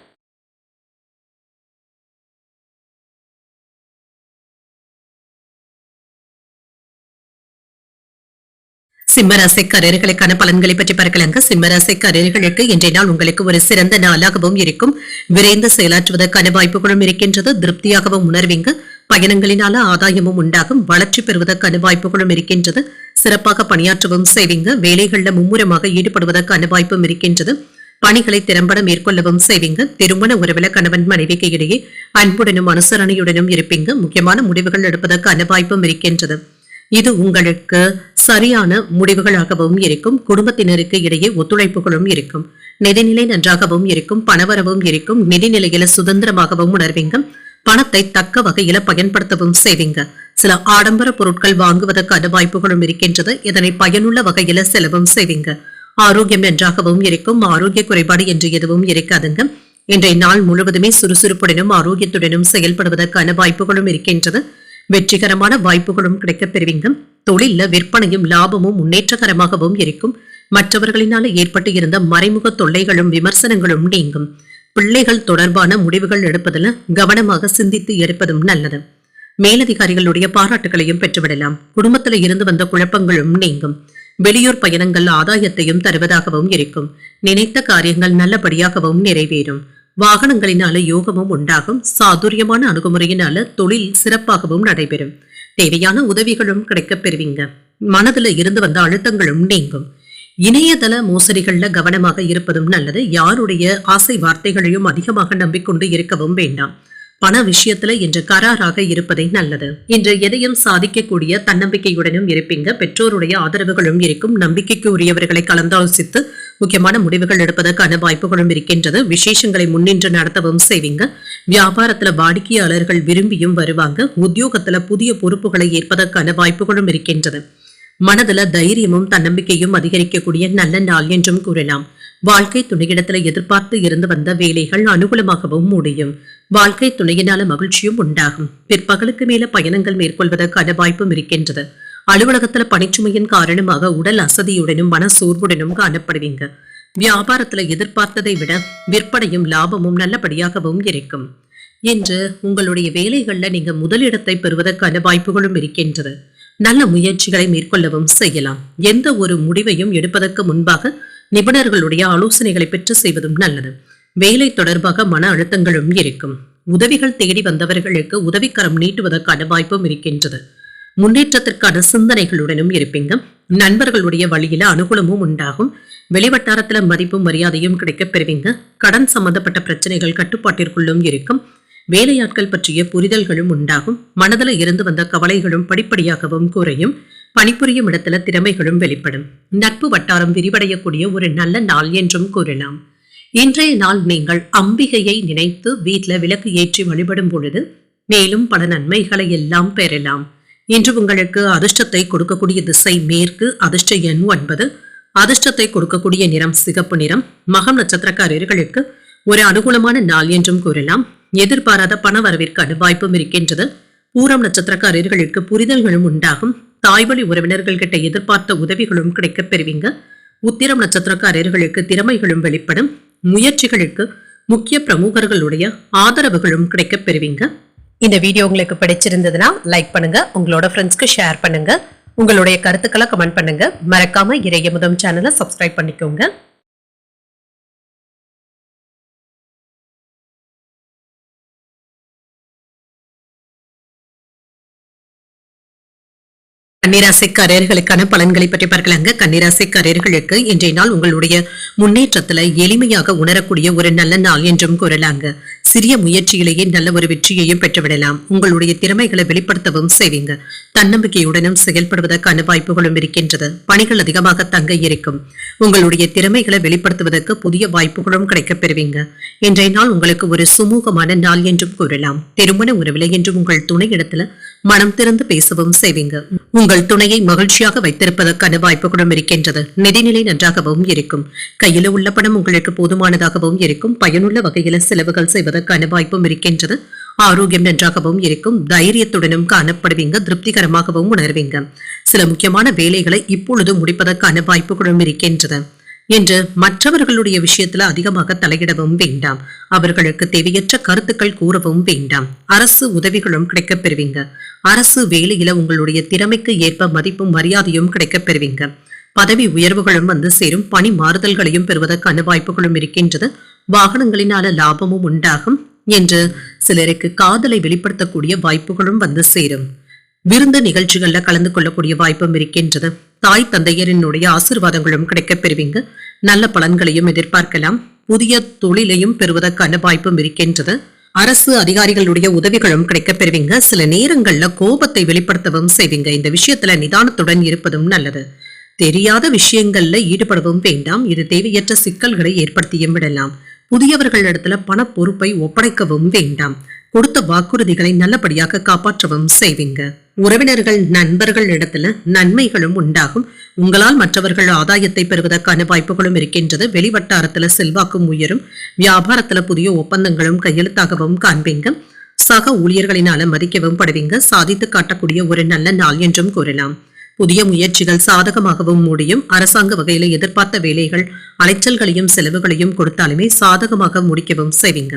சிம்மராசிக்காரர்களுக்கான பலன்களை பற்றி பார்க்கலாங்க. சிம்மராசிக்காரர்களுக்கு இன்றைய நாள் உங்களுக்கு ஒரு சிறந்த நாளாகவும் இருக்கும். விரைந்து செயலாற்றுவதற்கான வாய்ப்புகளும் இருக்கின்றது. திருப்தியாகவும் உணர்வீங்க. பயணங்களினால ஆதாயமும் உண்டாகும். வளர்ச்சி பெறுவதற்கான வாய்ப்புகளும் இருக்கின்றது. சிறப்பாக பணியாற்றவும் செய்வீங்க. வேலைகள்ல மும்முரமாக ஈடுபடுவதற்கான வாய்ப்பும் இருக்கின்றது. பணிகளை திறம்பட மேற்கொள்ளவும் செய்வீங்க. திருமண உறவுல கணவன் மனைவிக்கு இடையே அன்புடனும் அனுசரணையுடனும் இருப்பீங்க. முக்கியமான முடிவுகள் எடுப்பதற்கான வாய்ப்பும் இருக்கின்றது. இது உங்களுக்கு சரியான முடிவுகளாகவும் இருக்கும். குடும்பத்தினருக்கு இடையே ஒத்துழைப்புகளும் இருக்கும். நிதிநிலை நன்றாகவும் இருக்கும். பணவரவும் இருக்கும். நிதிநிலையில சுதந்திரமாகவும் உணர்வீங்க. பணத்தை தக்க வகையில பயன்படுத்தவும் செய்வீங்க. சில ஆடம்பர பொருட்கள் வாங்குவதற்கான வாய்ப்புகளும் இருக்கின்றது. இதனை பயனுள்ள வகையில செலவும் செய்வீங்க. ஆரோக்கியம் நன்றாகவும் இருக்கும். ஆரோக்கிய குறைபாடு என்று எதுவும் இருக்காதுங்க. இன்றைய நாள் முழுவதுமே சுறுசுறுப்புடனும் ஆரோக்கியத்துடனும் செயல்படுவதற்கான வாய்ப்புகளும் இருக்கின்றது. வெற்றிகரமான வாய்ப்புகளும் கிடைக்கப் பெறுவீங்க. தொழில விற்பனையும் லாபமும் முன்னேற்றகரமாகவும் இருக்கும். மற்றவர்களினால ஏற்பட்டு இருந்த மறைமுக தொல்லைகளும் விமர்சனங்களும் நீங்கும். பிள்ளைகள் தொடர்பான முடிவுகள் எடுப்பதில் கவனமாக சிந்தித்து எடுப்பதும் நல்லது. மேலதிகாரிகளுடைய பாராட்டுகளையும் பெற்றுவிடலாம். குடும்பத்தில் இருந்து வந்த குழப்பங்களும் நீங்கும். வெளியூர் பயணங்கள் ஆதாயத்தையும் தருவதாகவும் இருக்கும். நினைத்த காரியங்கள் நல்லபடியாகவும் நிறைவேறும். வாகனங்களினால யோகமும் உண்டாகும். சாதுரியமான அணுகுமுறையினால தொழில் சிறப்பாகவும் நடைபெறும். தேவையான உதவிகளும் கிடைக்கப் பெறுவீங்க. மனதுல இருந்து வந்த அழுத்தங்களும் நீங்கும். இணையதள மோசடிகள்ல கவனமாக இருப்பதும் நல்லது. யாருடைய ஆசை வார்த்தைகளையும் அதிகமாக நம்பிக்கொண்டு இருக்கவும் வேண்டாம். பண விஷயத்துல இன்று கராராக இருப்பதே நல்லது. இன்று எதையும் சாதிக்கக்கூடிய தன்னம்பிக்கையுடனும் இருப்பீங்க. பெற்றோருடைய ஆதரவுகளும் இருக்கும். நம்பிக்கைக்கு உரியவர்களை கலந்தாலோசித்து முக்கியமான முடிவுகள் எடுப்பதற்கான வாய்ப்புகளும் இருக்கின்றது. விசேஷங்களை முன்னின்று நடத்தவும் செய்வீங்க. வியாபாரத்துல வாடிக்கையாளர்கள் விரும்பியும் வருவாங்க. உத்தியோகத்துல புதிய பொறுப்புகளை ஏற்பதற்கான வாய்ப்புகளும் இருக்கின்றது. மனதுல தைரியமும் தன்னம்பிக்கையும் அதிகரிக்கக்கூடிய நல்ல நாள் என்றும் கூறலாம். வாழ்க்கை துணையிடத்துல எதிர்பார்த்து இருந்து வந்த வேலைகள் அனுகூலமாகவும் முடியும். வாழ்க்கை துணையினால மகிழ்ச்சியும் உண்டாகும். பிற்பகலுக்கு மேல பயணங்கள் மேற்கொள்வதற்கான வாய்ப்பும் இருக்கின்றது. அலுவலகத்துல பணிச்சுமையின் காரணமாக உடல் அசதியுடனும் மன சோர்வுடனும் காணப்படுவீங்க. வியாபாரத்துல எதிர்பார்த்ததை விட விற்பனையும் லாபமும் நல்லபடியாகவும் இருக்கும். இன்று உங்களுடைய வேலைகள்ல நீங்க முதலிடத்தை பெறுவதற்கான வாய்ப்புகளும் இருக்கின்றது. நல்ல முயற்சிகளை மேற்கொள்ளவும் செய்யலாம். எந்த ஒரு முடிவையும் எடுப்பதற்கு முன்பாக நிபுணர்களுடைய ஆலோசனைகளை பெற்று செய்வதும் நல்லது. வேலை தொடர்பாக மன அழுத்தங்களும் இருக்கும். உதவிகள் தேடி வந்தவர்களுக்கு உதவிக்கரம் நீட்டுவதற்கான வாய்ப்பும் இருக்கின்றது. முன்னேற்றத்திற்கான சிந்தனைகளுடனும் இருப்பீங்க. நண்பர்களுடைய வழியில அனுகூலமும் உண்டாகும். வெளிவட்டாரத்துல மதிப்பும் மரியாதையும் கிடைக்கப் பெறுவீங்க. கடன் சம்பந்தப்பட்ட பிரச்சனைகள் கட்டுப்பாட்டிற்குள்ளும் இருக்கும். வேலையாட்கள் பற்றிய புரிதல்களும் உண்டாகும். மனதில் இருந்து வந்த கவலைகளும் படிப்படியாகவும் குறையும். பணிபுரியும் இடத்துல திறமைகளும் வெளிப்படும். நட்பு வட்டாரம் விரிவடையக்கூடிய ஒரு நல்ல நாள் என்றும் கூறலாம். இன்றைய நாள் நீங்கள் அம்பிகையை நினைத்து வீட்டுல விளக்கு ஏற்றி வழிபடும் பொழுது மேலும் பல நன்மைகளை எல்லாம் பெறலாம். இன்று உங்களுக்கு அதிர்ஷ்டத்தை கொடுக்கக்கூடிய திசை மேற்கு. அதிர்ஷ்ட எண் 9. அதிர்ஷ்டத்தை கொடுக்கக்கூடிய நிறம் சிகப்பு நிறம். மகம் நட்சத்திரக்காரர்களுக்கு ஒரு அனுகூலமான நாள் என்றும் கூறலாம். எதிர்பாராத பண வரவிற்கான வாய்ப்பும் இருக்கின்றது. பூரம் நட்சத்திரக்காரர்களுக்கு புரிதல்களும் உண்டாகும். தாய்வழி உறவினர்கள் கிட்ட எதிர்பார்த்த உதவிகளும் கிடைக்கப் பெறுவீங்க. உத்திரம் நட்சத்திரக்காரர்களுக்கு திறமைகளும் வெளிப்படும். முயற்சிகளுக்கு முக்கிய பிரமுகர்களுடைய ஆதரவுகளும் கிடைக்கப் பெறுவீங்க. இந்த வீடியோ உங்களுக்கு பிடிச்சிருந்ததுன்னா லைக் பண்ணுங்க. உங்களோட ஃப்ரெண்ட்ஸ்க்கு ஷேர் பண்ணுங்க. உங்களுடைய கருத்துக்களை கமெண்ட் பண்ணுங்க. மறக்காம இறையமுதம் சேனலை சப்ஸ்கிரைப் பண்ணிக்கோங்க. கன்னிராசிக்காரர்களுக்கான பலன்களை பற்றி பார்க்கலாங்க. கன்னிராசிக்காரர்களுக்கு இன்றைய நாள் உங்களுடைய முன்னேற்றத்துல எளிமையாக உணரக்கூடிய ஒரு நல்ல நாள் என்றும் கூறலாங்க. சிறிய முயற்சியிலேயே நல்ல ஒரு வெற்றியையும் பெற்றுவிடலாம். உங்களுடைய திறமைகளை வெளிப்படுத்தவும் செய்வீங்க. தன்னம்பிக்கையுடனும் செயல்படுவதற்கான வாய்ப்புகளும் இருக்கின்றது. பணிகள் அதிகமாக தங்க இருக்கும். உங்களுடைய திறமைகளை வெளிப்படுத்துவதற்கு புதிய வாய்ப்புகளும் கிடைக்கப் பெறுவீங்க. இன்றைய நாள் உங்களுக்கு ஒரு சுமூகமான நாள் என்றும் கூறலாம். திருமண உறவில என்றும் உங்கள் துணை இடத்துல மனம் திறந்து பேசவும் செய்வீங்க. உங்கள் துணையை மகிழ்ச்சியாக வைத்திருப்பதற்கான வாய்ப்புகளும் இருக்கின்றது. நிதிநிலை நன்றாகவும் இருக்கும். கையில உள்ள பணம் உங்களுக்கு போதுமானதாகவும் இருக்கும். பயனுள்ள வகையில செலவுகள் செய்வதற்கான வாய்ப்பும் இருக்கின்றது. ஆரோக்கியம் நன்றாகவும் இருக்கும். தைரியத்துடனும் காணப்படுவீங்க. திருப்திகரமாகவும் உணர்வீங்க. சில முக்கியமான வேலைகளை இப்பொழுது முடிப்பதற்கான வாய்ப்புகளும் இருக்கின்றது. என்று மற்றவர்களுடைய விஷயத்துல அதிகமாக தலையிடவும் வேண்டாம். அவர்களுக்கு தேவையற்ற கருத்துக்கள் கூறவும் வேண்டாம். அரசு உதவிகளும் கிடைக்கப் பெறுவீங்க. அரசு வேலையில உங்களுடைய திறமைக்கு ஏற்ப மதிப்பும் மரியாதையும் கிடைக்கப் பெறுவீங்க. பதவி உயர்வுகளும் வந்து சேரும். பணி மாறுதல்களையும் பெறுவதற்கான வாய்ப்புகளும் இருக்கின்றது. வாகனங்களினால லாபமும் உண்டாகும். என்று சிலருக்கு காதலை வெளிப்படுத்தக்கூடிய வாய்ப்புகளும் வந்து சேரும். விருந்து நிகழ்ச்சிகள்ல கலந்து கொள்ளக்கூடிய வாய்ப்பும் இருக்கின்றது. தாய் தந்தையரினுடைய ஆசீர்வாதங்களும் கிடைக்கப் பெறுவீங்க. நல்ல பலன்களையும் எதிர்பார்க்கலாம். புதிய தொழிலையும் பெறுவதற்கான வாய்ப்பும் இருக்கின்றது. அரசு அதிகாரிகளுடைய உதவிகளும் கிடைக்கப் பெறுவீங்க. சில நேரங்கள்ல கோபத்தை வெளிப்படுத்தவும் செய்வீங்க. இந்த விஷயத்துல நிதானத்துடன் இருப்பதும் நல்லது. தெரியாத விஷயங்கள்ல ஈடுபடவும் வேண்டாம். இது தேவையற்ற சிக்கல்களை ஏற்படுத்தியும் விடலாம். புதியவர்களிடத்துல பண பொறுப்பை ஒப்படைக்கவும் வேண்டாம். கொடுத்த வாக்குறுதிகளை நல்லபடியாக காப்பாற்றவும் செய்வீங்க. உறவினர்கள் நண்பர்கள் இடத்துல நன்மைகளும் உண்டாகும். உங்களால் மற்றவர்கள் ஆதாயத்தை பெறுவதற்கான வாய்ப்புகளும் இருக்கின்றது. வெளிவட்டாரத்துல செல்வாக்கும் உயரும். வியாபாரத்துல புதிய ஒப்பந்தங்களும் கையெழுத்தாகவும் காண்பீங்க. சக ஊழியர்களினால மதிக்கவும் படுவீங்க. சாதித்து காட்டக்கூடிய ஒரு நல்ல நாள் என்றும் கூறலாம். புதிய முயற்சிகள் சாதகமாகவும் முடியும். அரசாங்க வகையில எதிர்பார்த்த வேலைகள் அலைச்சல்களையும் செலவுகளையும் கொடுத்தாலுமே சாதகமாக முடிக்கவும் செய்வீங்க.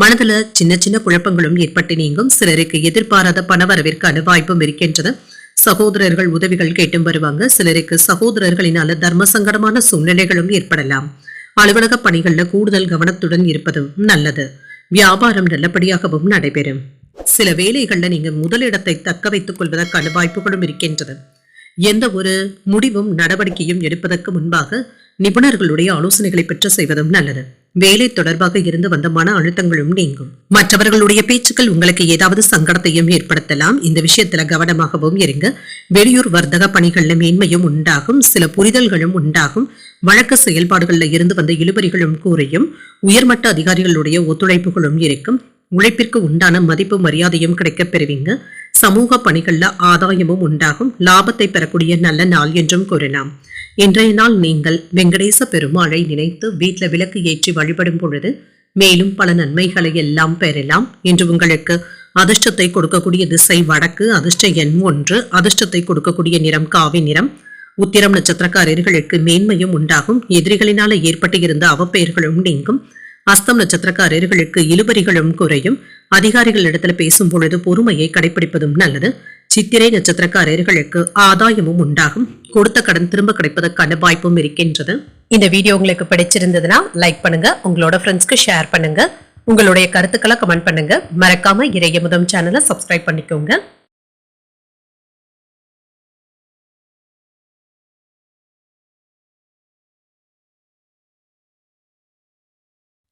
மனதுல சின்ன சின்ன குழப்பங்களும் ஏற்பட்டு நீங்கும். சிலருக்கு எதிர்பாராத பணவரவிற்கான வாய்ப்பும் இருக்கின்றது. சகோதரர்கள் உதவிகள் கேட்டும் வருவாங்க. சிலருக்கு சகோதரர்களினால தர்ம சங்கடமான சூழ்நிலைகளும் ஏற்படலாம். அலுவலக பணிகள்ல கூடுதல் கவனத்துடன் இருப்பதும் நல்லது. வியாபாரம் நல்லபடியாகவும் நடைபெறும். சில வேலைகள்ல நீங்க முதலிடத்தை தக்க வைத்துக் கொள்வதற்கான வாய்ப்புகளும் இருக்கின்றது. எந்த ஒரு முடிவும் நடவடிக்கையும் எடுப்பதற்கு முன்பாக நிபுணர்களுடைய ஆலோசனைகளை பெற்று செய்வதும் நல்லது. வேலை தொடர்பாக இருந்து வந்த மன அழுத்தங்களும் நீங்கும். மற்றவர்களுடைய பேச்சுக்கள் உங்களுக்கு ஏதாவது சங்கடத்தையும் ஏற்படுத்தலாம். இந்த விஷயத்துல கவனமாகவும் இருங்க. வெளியூர் வர்த்தக பணிகள்ல மேன்மையும் உண்டாகும். சில புரிதல்களும் உண்டாகும். வழக்கு செயல்பாடுகள்ல இருந்து வந்த இழுபறிகளும் கூறையும் உயர்மட்ட அதிகாரிகளுடைய ஒத்துழைப்புகளும் இருக்கும். உழைப்பிற்கு உண்டான மதிப்பு மரியாதையும் கிடைக்கப் பெறுவீங்க. சமூக பணிகள்ல ஆதாயமும் உண்டாகும். லாபத்தை பெறக்கூடிய நல்ல நாள் என்றும் கூறலாம். இன்றைய நாள் நீங்கள் வெங்கடேச பெருமாளை நினைத்து வீட்டில் விளக்கு ஏற்றி வழிபடும் பொழுது மேலும் பல நன்மைகளை எல்லாம் பெறலாம். இன்று உங்களுக்கு அதிர்ஷ்டத்தை கொடுக்கக்கூடிய திசை வடக்கு, அதிர்ஷ்ட எண் 1, அதிர்ஷ்டத்தை கொடுக்கக்கூடிய நிறம் காவி நிறம். உத்திரம் நட்சத்திரக்காரர்களுக்கு மேன்மையும் உண்டாகும். எதிரிகளினால ஏற்பட்டு இருந்த அவப்பெயர்களும் நீங்கும். அஸ்தம் நட்சத்திரக்காரர்களுக்கு இழுபறிகளும் குறையும். அதிகாரிகளிடத்துல பேசும் பொழுது பொறுமையை கடைபிடிப்பதும் நல்லது. சித்திரை நட்சத்திரக்காரர்களுக்கு ஆதாயமும் உண்டாகும். கொடுத்த கடன் திரும்ப கிடைப்பதற்கான வாய்ப்பும் இருக்கின்றது. இந்த வீடியோ உங்களுக்கு பிடிச்சிருந்ததுன்னா லைக் பண்ணுங்க, உங்களோட ஃப்ரெண்ட்ஸ்க்கு ஷேர் பண்ணுங்க, உங்களுடைய கருத்துக்களை கமெண்ட் பண்ணுங்க. மறக்காம இறையமுதம் சேனலை சப்ஸ்கிரைப் பண்ணிக்கோங்க.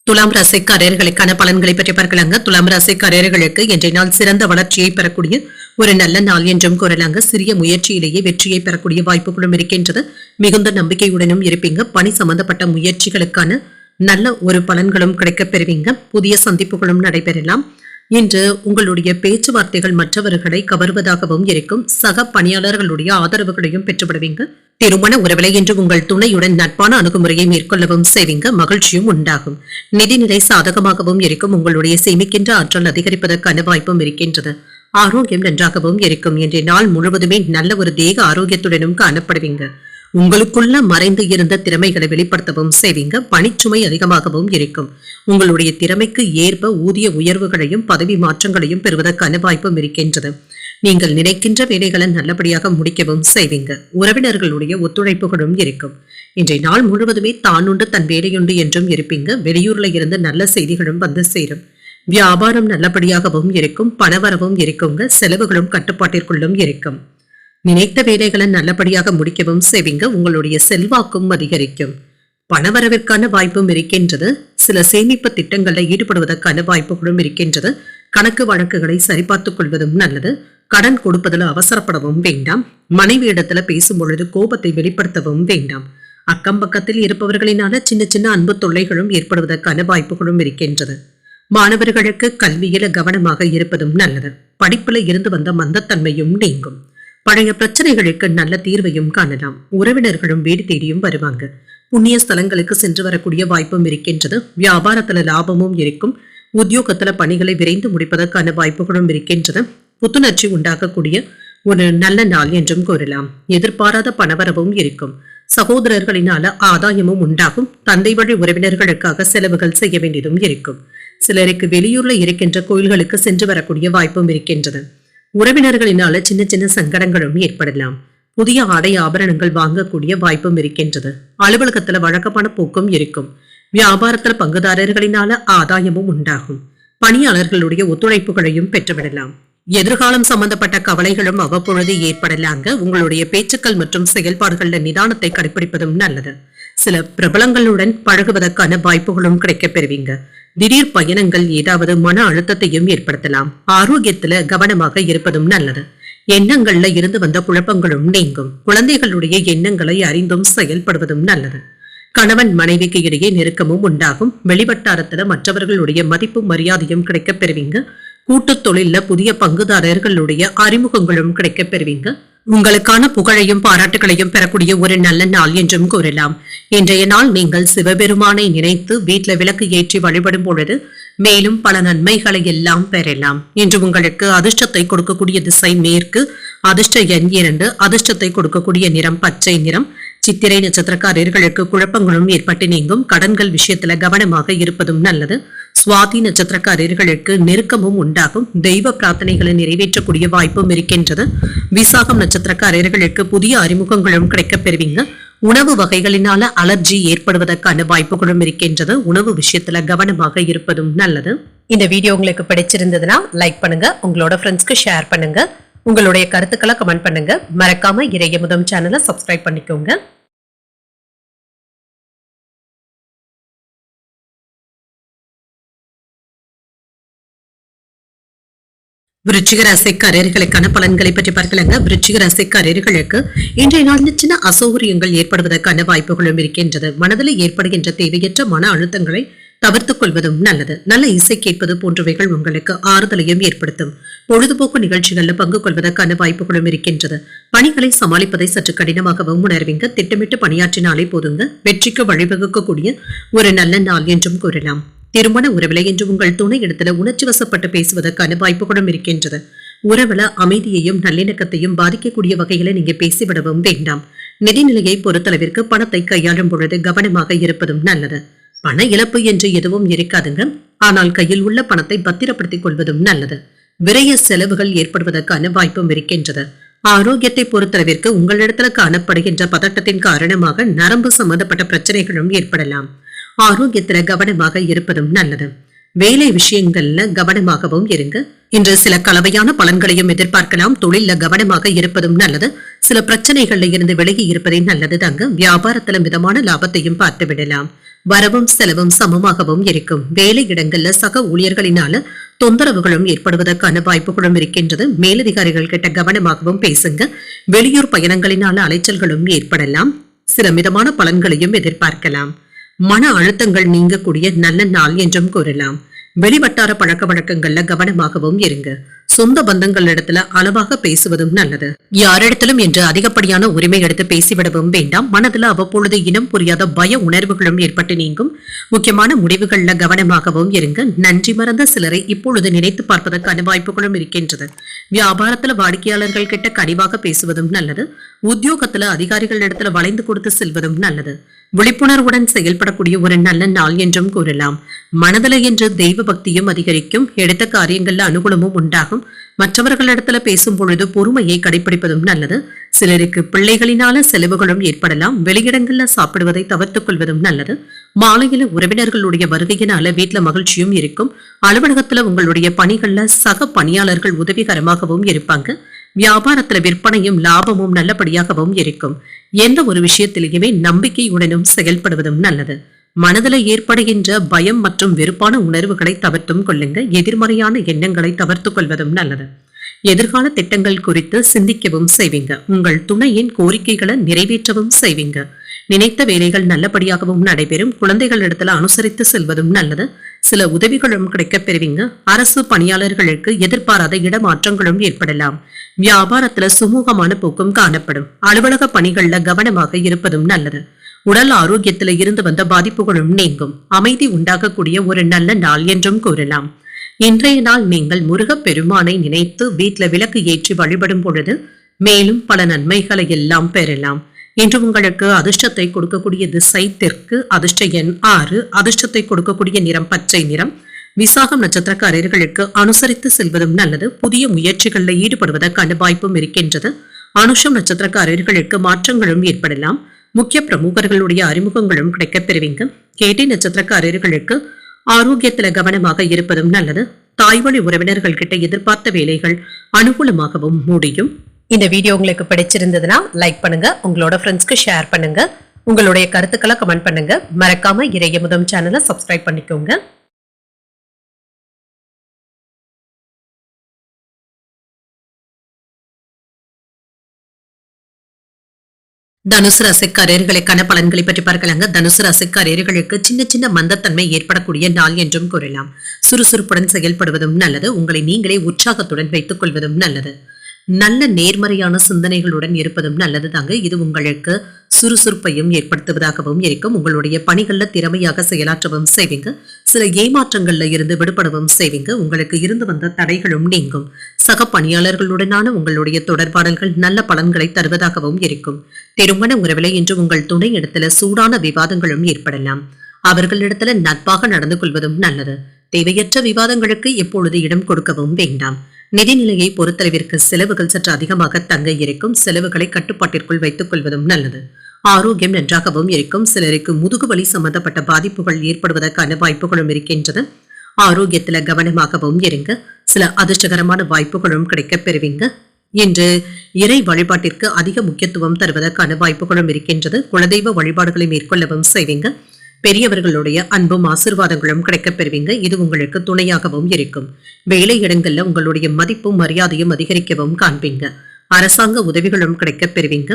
துலாம் ராசிக்காரர்களுக்கான பலன்களை பற்றி பார்க்கலாங்க. துலாம் ராசிக்காரர்களுக்கு இன்றைய நாள் சிறந்த வளர்ச்சியை பெறக்கூடிய ஒரு நல்ல நாள் என்றும் கூறலாங்க. சிறிய முயற்சியிலேயே வெற்றியை பெறக்கூடிய வாய்ப்புகளும் இருக்கின்றது. மிகுந்த நம்பிக்கையுடனும் இருப்பீங்க. பணி சம்பந்தப்பட்ட முயற்சிகளுக்கான நல்ல ஒரு பலன்களும் கிடைக்கப் பெறுவீங்க. புதிய சந்திப்புகளும் நடைபெறலாம். இன்று உங்களுடைய பேச்சுவார்த்தைகள் மற்றவர்களை கவர்வதாகவும் இருக்கும். சக பணியாளர்களுடைய ஆதரவுகளையும் பெற்றுவிடுவீங்க. திருமண உறவிலை என்று உங்கள் துணையுடன் நட்பான அணுகுமுறையை மேற்கொள்ளவும் செய்வீங்க. மகிழ்ச்சியும் உண்டாகும். நிதிநிலை சாதகமாகவும் இருக்கும். உங்களுடைய சேமிக்கின்ற ஆற்றல் அதிகரிப்பதற்கான வாய்ப்பும் இருக்கின்றது. ஆரோக்கியம் நன்றாகவும் இருக்கும். இன்றைய நாள் முழுவதுமே நல்ல ஒரு தேக ஆரோக்கியத்துடனும் காணப்படுவீங்க. உங்களுக்குள்ள மறைந்து இருந்த திறமைகளை வெளிப்படுத்தவும் செய்வீங்க. பணிச்சுமை அதிகமாகவும் இருக்கும். உங்களுடைய திறமைக்கு ஏற்ப ஊதிய உயர்வுகளையும் பதவி மாற்றங்களையும் பெறுவதற்கான வாய்ப்பும் இருக்கின்றது. நீங்கள் நினைக்கின்ற வேலைகளை நல்லபடியாக முடிக்கவும் செய்வீங்க. உறவினர்களுடைய ஒத்துழைப்புகளும் இருக்கும். இன்றைய நாள் முழுவதுமே தானுண்டு தன் வேலையுண்டு என்றும் இருப்பீங்க. வெளியூர்ல இருந்து நல்ல செய்திகளும் வந்து சேரும். வியாபாரம் நல்லபடியாகவும் இருக்கும். பணவரவும் இருக்குங்க. செலவுகளும் கட்டுப்பாட்டிற்குள்ளும் இருக்கும். நினைத்த வேலைகளை நல்லபடியாக முடிக்கவும் செய்வீங்க. உங்களுடைய செல்வாக்கும் அதிகரிக்கும். பணவரவிற்கான வாய்ப்பும் இருக்கின்றது. சில சேமிப்பு திட்டங்களில் ஈடுபடுவதற்கான வாய்ப்புகளும் இருக்கின்றது. கணக்கு வழக்குகளை சரிபார்த்துக் கொள்வதும் நல்லது. கடன் கொடுப்பதில் அவசரப்படவும் வேண்டாம். மனைவி இடத்துல பேசும் பொழுது கோபத்தை வெளிப்படுத்தவும் வேண்டாம். அக்கம் பக்கத்தில் இருப்பவர்களினால சின்ன சின்ன அன்பு தொல்லைகளும் ஏற்படுவதற்கான வாய்ப்புகளும் இருக்கின்றது. மாணவர்களுக்கு கல்வியில கவனமாக இருப்பதும் நல்லது. படிப்புல இருந்து வந்த மந்தத்தன்மையும் நீங்கும். பழைய பிரச்சனைகளுக்கு நல்ல தீர்வையும் காணலாம். உறவினர்களும் வீடு தேடியும் வருவாங்க. புண்ணிய ஸ்தலங்களுக்கு சென்று வரக்கூடிய வாய்ப்பும் இருக்கின்றது. வியாபாரத்துல லாபமும் இருக்கும். உத்தியோகத்துல பணிகளை விரைந்து முடிப்பதற்கான வாய்ப்புகளும் இருக்கின்றது. புத்துணர்ச்சி உண்டாக்கக்கூடிய ஒரு நல்ல நாள் என்றும் கூறலாம். எதிர்பாராத பணவரவும் இருக்கும். சகோதரர்களினால ஆதாயமும் உண்டாகும். தந்தை வழி உறவினர்களுக்காக செலவுகள் செய்ய வேண்டியதும் இருக்கும். சிலருக்கு வெளியூர்ல இருக்கின்ற கோயில்களுக்கு சென்று வரக்கூடிய வாய்ப்பும் இருக்கின்றது. உறவினர்களினால சின்ன சின்ன சங்கடங்களும் ஏற்படலாம். புதிய ஆடை ஆபரணங்கள் வாங்கக்கூடிய வாய்ப்பும் இருக்கின்றது. அலுவலகத்துல வழக்கமான போக்கும் இருக்கும். வியாபாரத்துல பங்குதாரர்களினால ஆதாயமும் உண்டாகும். பணியாளர்களுடைய ஒத்துழைப்புகளையும் பெற்றுவிடலாம். எதிர்காலம் சம்பந்தப்பட்ட கவலைகளும் அவ்வப்பொழுது ஏற்படலாங்க. உங்களுடைய பேச்சுக்கள் மற்றும் செயல்பாடுகள்ல நிதானத்தை கடைபிடிப்பதும் நல்லது. சில பிரபலங்களுடன் பழகுவதற்கான வாய்ப்புகளும் கிடைக்கப் பெறுவீங்க. திடீர் பயணங்கள் ஏதாவது மன அழுத்தத்தையும் ஏற்படுத்தலாம். ஆரோக்கியத்துல கவனமாக இருப்பதும் நல்லது. எண்ணங்கள்ல இருந்து வந்த குழப்பங்களும் நீங்கும். குழந்தைகளுடைய எண்ணங்களை அறிந்தும் செயல்படுவதும் நல்லது. கணவன் மனைவிக்கு இடையே நெருக்கமும் உண்டாகும். வெளிவட்டாரத்துல மற்றவர்களுடைய மதிப்பும் மரியாதையும் கிடைக்கப் பெறுவீங்க. கூட்டு தொழில புதிய பங்குதாரர்களுடைய அறிமுகங்களும் கிடைக்கப் பெறுவீங்க. உங்களுக்கான புகழையும் பாராட்டுகளையும் பெறக்கூடிய ஒரு நல்ல நாள் என்றும் கூறலாம். இன்றைய நாள் நீங்கள் சிவபெருமானை நினைத்து வீட்டில் விளக்கு ஏற்றி வழிபடும் பொழுது மேலும் பல நன்மைகளை எல்லாம் பெறலாம். இன்று உங்களுக்கு அதிர்ஷ்டத்தை கொடுக்கக்கூடிய திசை மேற்கு, அதிர்ஷ்ட எண் 2, அதிர்ஷ்டத்தை கொடுக்கக்கூடிய நிறம் பச்சை நிறம். சித்திரை நட்சத்திரக்காரர்களுக்கு குழப்பங்களும் ஏற்பட்டு நீங்கும். கடன்கள் விஷயத்துல கவனமாக இருப்பதும் நல்லது. சுவாதி நட்சத்திரக்காரர்களுக்கு நெருக்கமும் உண்டாகும். தெய்வ பிரார்த்தனைகளை நிறைவேற்றக்கூடிய வாய்ப்பும் இருக்கின்றது. விசாகம் நட்சத்திரக்காரர்களுக்கு புதிய அறிமுகங்களும் கிடைக்கப் பெறுவீங்க. உணவு வகைகளினால அலர்ஜி ஏற்படுவதற்கான வாய்ப்புகளும் இருக்கின்றது. உணவு விஷயத்துல கவனமாக இருப்பதும் நல்லது. இந்த வீடியோ உங்களுக்கு பிடிச்சிருந்ததுன்னா லைக் பண்ணுங்க, உங்களோட ஃப்ரெண்ட்ஸ்க்கு ஷேர் பண்ணுங்க. உங்களுடைய கருத்துக்களை கமெண்ட் பண்ணுங்க. மறக்காம இறையமுதம் சேனலை சப்ஸ்கிரைப் பண்ணிக்கோங்க. விருச்சிக ராசிக்காரர்களுக்கான பலன்களை பற்றி பார்க்கலாங்க. விருச்சிக ராசிக்காரர்களுக்கு இன்றைய நாளில் சின்ன அசௌகரியங்கள் ஏற்படுவதற்கான வாய்ப்புகளும் இருக்கின்றது. மனதில் ஏற்படுகின்ற தேவையற்ற மன அழுத்தங்களை தவிர்த்துக் கொள்வதும் நல்லது. நல்ல இசை கேட்பது போன்றவைகள் உங்களுக்கு ஆறுதலையும் ஏற்படுத்தும். பொழுதுபோக்கு நிகழ்ச்சிகளில் பங்கு கொள்வதற்கான வாய்ப்புகளும் இருக்கின்றது. பணிகளை சமாளிப்பதை சற்று கடினமாகவும் உணர்வீங்க. திட்டமிட்டு பணியாற்றினாலே போதுங்க. வெற்றிக்கு வழிவகுக்கக்கூடிய ஒரு நல்ல நாள் என்றும் கூறலாம். திருமண உறவில என்று உங்கள் துணை இடத்துல உணர்ச்சி வசப்பட்டு பேசுவதற்கான வாய்ப்புகளும் இருக்கின்றது. உறவுல அமைதியையும் நல்லிணக்கத்தையும் பாதிக்கக்கூடிய வகையில நீங்க பேசிவிடவும் வேண்டாம். நிதிநிலையை பொறுத்தளவிற்கு பணத்தை கையாளும் பொழுது கவனமாக இருப்பதும் நல்லது. பண இழப்பு என்று எதுவும் இருக்காதுங்க. ஆனால் கையில் உள்ள பணத்தை பத்திரப்படுத்திக் கொள்வதும் நல்லது. விரைய செலவுகள் ஏற்படுவதற்கான வாய்ப்பும் இருக்கின்றது. ஆரோக்கியத்தை பொறுத்தளவிற்கு உங்களிடத்துல காணப்படுகின்ற பதட்டத்தின் காரணமாக நரம்பு சம்பந்தப்பட்ட பிரச்சனைகளும் ஏற்படலாம். ஆரோக்கியத்துல கவனமாக இருப்பதும் நல்லது. வேலை விஷயங்கள்ல கவனமாகவும் இருங்க. இன்று சில கலவையான பலன்களையும் எதிர்பார்க்கலாம். தொழில கவனமாக இருப்பதும் நல்லது. சில பிரச்சனைகள்ல இருந்து விலகி இருப்பதே நல்லது தாங்க. வியாபாரத்துல மிதமான லாபத்தையும் பார்த்து விடலாம். வரவும் செலவும் சமமாகவும் இருக்கும். வேலை இடங்கள்ல சக ஊழியர்களினால தொந்தரவுகளும் ஏற்படுவதற்கான வாய்ப்புகளும் இருக்கின்றது. மேலதிகாரிகள் கிட்ட கவனமாகவும் பேசுங்க. வெளியூர் பயணங்களினால அலைச்சல்களும் ஏற்படலாம். சில மிதமான பலன்களையும் எதிர்பார்க்கலாம். மன அழுத்தங்கள் நீங்கக்கூடிய நல்ல நாள் என்றும் கூறலாம். வெளிவட்டார பழக்க வழக்கங்கள்ல கவனமாகவும் இருங்க. சொந்த பந்தங்கள் இடத்துல அளவாக பேசுவதும் நல்லது. யாரிடத்திலும் என்று அதிகப்படியான உரிமை எடுத்து பேசிவிடவும் வேண்டாம். மனதுல அவ்வப்பொழுது இனம் புரியாத பய உணர்வுகளும் ஏற்பட்டு நீங்கும். முக்கியமான முடிவுகள்ல கவனமாகவும் இருங்க. நன்றி மறந்த சிலரை இப்பொழுது நினைத்து பார்ப்பதற்கான வாய்ப்புகளும் இருக்கின்றது. வியாபாரத்துல வாடிக்கையாளர்கள் கிட்ட கனிவாக பேசுவதும் நல்லது. உத்தியோகத்துல அதிகாரிகள் இடத்துல வளைந்து கொடுத்து செல்வதும் நல்லது. விழிப்புணர்வுடன் செயல்படக்கூடிய ஒரு நல்ல நாள் என்றும் கூறலாம். மனதில என்று தெய்வ பக்தியும் அதிகரிக்கும். எடுத்த காரியங்கள்ல அனுகூலமும் உண்டாகும். மற்றவர்களிடத்துல பேசும் பொழுது பொறுமையை கடைபிடிப்பதும் நல்லது. சிலருக்கு பிள்ளைகளினால செலவுகளும் ஏற்படலாம். வெளியிடங்கள்ல சாப்பிடுவதை தவிர்த்துக் கொள்வதும் நல்லது. மாலையில உறவினர்களுடைய வருகையினால வீட்டுல மகிழ்ச்சியும் இருக்கும். அலுவலகத்துல உங்களுடைய பணிகள்ல சக பணியாளர்கள் உதவிகரமாகவும் இருப்பாங்க. வியாபாரத்துல விற்பனையும் லாபமும் நல்லபடியாகவும் இருக்கும். எந்த ஒரு விஷயத்திலேயுமே நம்பிக்கையுடனும் செயல்படுவதும் நல்லது. மனதில் ஏற்படுகின்ற பயம் மற்றும் வெறுப்பான உணர்வுகளை தவிர்த்தும் கொள்ளுங்க. எதிர்மறையான எண்ணங்களை தவிர்த்துக் கொள்வதும் நல்லது. எதிர்கால திட்டங்கள் குறித்து சிந்திக்கவும் செய்வீங்க. உங்கள் துணையின் கோரிக்கைகளை நிறைவேற்றவும் செய்வீங்க. நினைத்த வேலைகள் நல்லபடியாகவும் நடைபெறும். குழந்தைகளிடத்துல அனுசரித்து செல்வதும் நல்லது. சில உதவிகளும் கிடைக்கப் பெறுவீங்க. அரசு பணியாளர்களுக்கு எதிர்பாராத இடமாற்றங்களும் ஏற்படலாம். வியாபாரத்துல சுமூகமான போக்கும் காணப்படும். அலுவலக பணிகள்ல கவனமாக இருப்பதும் நல்லது. உடல் ஆரோக்கியத்துல இருந்து வந்த பாதிப்புகளும் நீங்கும். அமைதி உண்டாகக்கூடிய ஒரு நல்ல நாள் என்றும் கூறலாம். இன்றைய நாள் நீங்கள் முருகப் பெருமானை நினைத்து வீட்டுல விளக்கு ஏற்றி வழிபடும் பொழுது மேலும் பல நன்மைகளை எல்லாம் பெறலாம். இன்று உங்களுக்கு அதிர்ஷ்டத்தை கொடுக்கக்கூடிய திசை தெற்கு. அதிர்ஷ்ட எண் 6. அதிர்ஷ்டத்தை கொடுக்கக்கூடிய நிறம் பச்சை நிறம். விசாகம் நட்சத்திரக்காரர்களுக்கு அனுசரித்து செல்வதும் நல்லது. புதிய முயற்சிகளில் ஈடுபடுவதற்கான வாய்ப்பும் இருக்கின்றது. அனுஷம் நட்சத்திரக்காரர்களுக்கு மாற்றங்களும் ஏற்படலாம். முக்கிய பிரமுகர்களுடைய அறிமுகங்களும் கிடைக்கப் பெறுவீங்க. கேட்டை நட்சத்திரக்காரர்களுக்கு ஆரோக்கியத்துல கவனமாக இருப்பதும் நல்லது. தாய்வழி உறவினர்கள் கிட்ட எதிர்பார்த்த வேலைகள் அனுகூலமாகவும் முடியும். இந்த வீடியோ உங்களுக்கு பிடிச்சிருந்ததுன்னா லைக் பண்ணுங்க. உங்களோட ஃப்ரெண்ட்ஸ்க்கு ஷேர் பண்ணுங்க. உங்களுடைய கருத்துக்களை கமெண்ட் பண்ணுங்க. மறக்காம இறையமுதம் சேனலை சப்ஸ்கிரைப் பண்ணிக்கோங்க. தனுசு ராசிக்காரர்களுக்கான பலன்களை பற்றி பார்க்கலாங்க. தனுசு ராசிக்காரர்களுக்கு சின்ன சின்ன மந்தத்தன்மை ஏற்படக்கூடிய நாள் என்றும் கூறலாம். சுறுசுறுப்புடன் செயல்படுவதும் நல்லது. உங்களை நீங்களே உற்சாகத்துடன் வைத்துக் கொள்வதும் நல்லது. நல்ல நேர்மறையான சிந்தனைகளுடன் இருப்பதும் நல்லது தாங்க. இது உங்களுக்கு சுறுசுறுப்பையும் ஏற்படுத்துவதாகவும் இருக்கும். உங்களுடைய பணிகள்ல திறமையாக செயலாற்றவும் செய்வீங்க. சில ஏமாற்றங்கள்ல இருந்து விடுபடவும் செய்வீங்க. உங்களுக்கு இருந்து வந்த தடைகளும் நீங்கும். சக பணியாளர்களுடனான உங்களுடைய தொடர்பாடல்கள் நல்ல பலன்களை தருவதாகவும் இருக்கும். திருமண உறவில இன்று உங்கள் துணை இடத்துல சூடான விவாதங்களும் ஏற்படலாம். அவர்களிடத்துல நட்பாக நடந்து கொள்வதும் நல்லது. தேவையற்ற விவாதங்களுக்கு எப்பொழுது இடம் கொடுக்கவும் வேண்டாம். நிதிநிலையை பொறுத்தளவிற்கு செலவுகள் சற்று அதிகமாக தங்க இருக்கும். செலவுகளை கட்டுப்பாட்டிற்குள் வைத்துக் கொள்வதும் நல்லது. ஆரோக்கியம் நன்றாகவும் இருக்கும். சிலருக்கு முதுகுவலி சம்பந்தப்பட்ட பாதிப்புகள் ஏற்படுவதற்கான வாய்ப்புகளும் இருக்கின்றது. ஆரோக்கியத்துல கவனமாகவும் இருங்க. சில அதிர்ஷ்டகரமான வாய்ப்புகளும் கிடைக்கப் பெறுவீங்க. இன்று இறை வழிபாட்டிற்கு அதிக முக்கியத்துவம் தருவதற்கான வாய்ப்புகளும் இருக்கின்றது. குலதெய்வ வழிபாடுகளை மேற்கொள்ளவும் செய்வீங்க. பெரியவர்களுடைய அன்பும் ஆசீர்வாதங்களும் கிடைக்கப் பெறுவீங்க. இது உங்களுக்கு துணையாகவும் இருக்கும். வேலை இடங்கள்ல உங்களுடைய மதிப்பும் மரியாதையும் அதிகரிக்கவும் காண்பீங்க. அரசாங்க உதவிகளும் கிடைக்கப் பெறுவீங்க.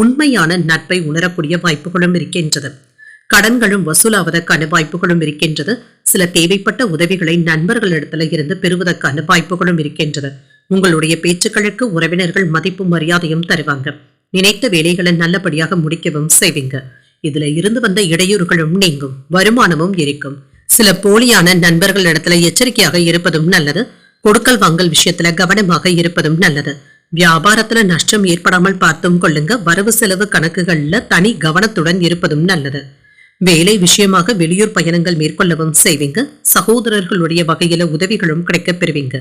உண்மையான நட்பை உணரக்கூடிய வாய்ப்புகளும் இருக்கின்றது. கடன்களும் வசூலாவதற்கான வாய்ப்புகளும் இருக்கின்றது. சில தேவைப்பட்ட உதவிகளை நண்பர்களிடத்துல இருந்து பெறுவதற்கான வாய்ப்புகளும் இருக்கின்றது. உங்களுடைய பேச்சுக்களுக்கு உறவினர்கள் மதிப்பும் மரியாதையும் தருவாங்க. நினைத்த வேலைகளை நல்லபடியாக முடிக்கவும் செய்வீங்க. இதுல இருந்து வந்த இடையூறுகளும் நீங்கும். வருமானமும் இருக்கும். சில போலியான நண்பர்களிடத்துல எச்சரிக்கையாக இருப்பதும் நல்லது. கொடுக்கல் வாங்கல் விஷயத்துல கவனமாக இருப்பதும் நல்லது. வியாபாரத்துல நஷ்டம் ஏற்படாமல் பார்த்தும் கொள்ளுங்க. வரவு செலவு கணக்குகள்ல தனி கவனத்துடன் இருப்பதும் நல்லது. வேலை விஷயமாக வெளியூர் பயணங்கள் மேற்கொள்ளவும் செய்வீங்க. சகோதரர்களுடைய வகையில உதவிகளும் கிடைக்கப் பெறுவீங்க.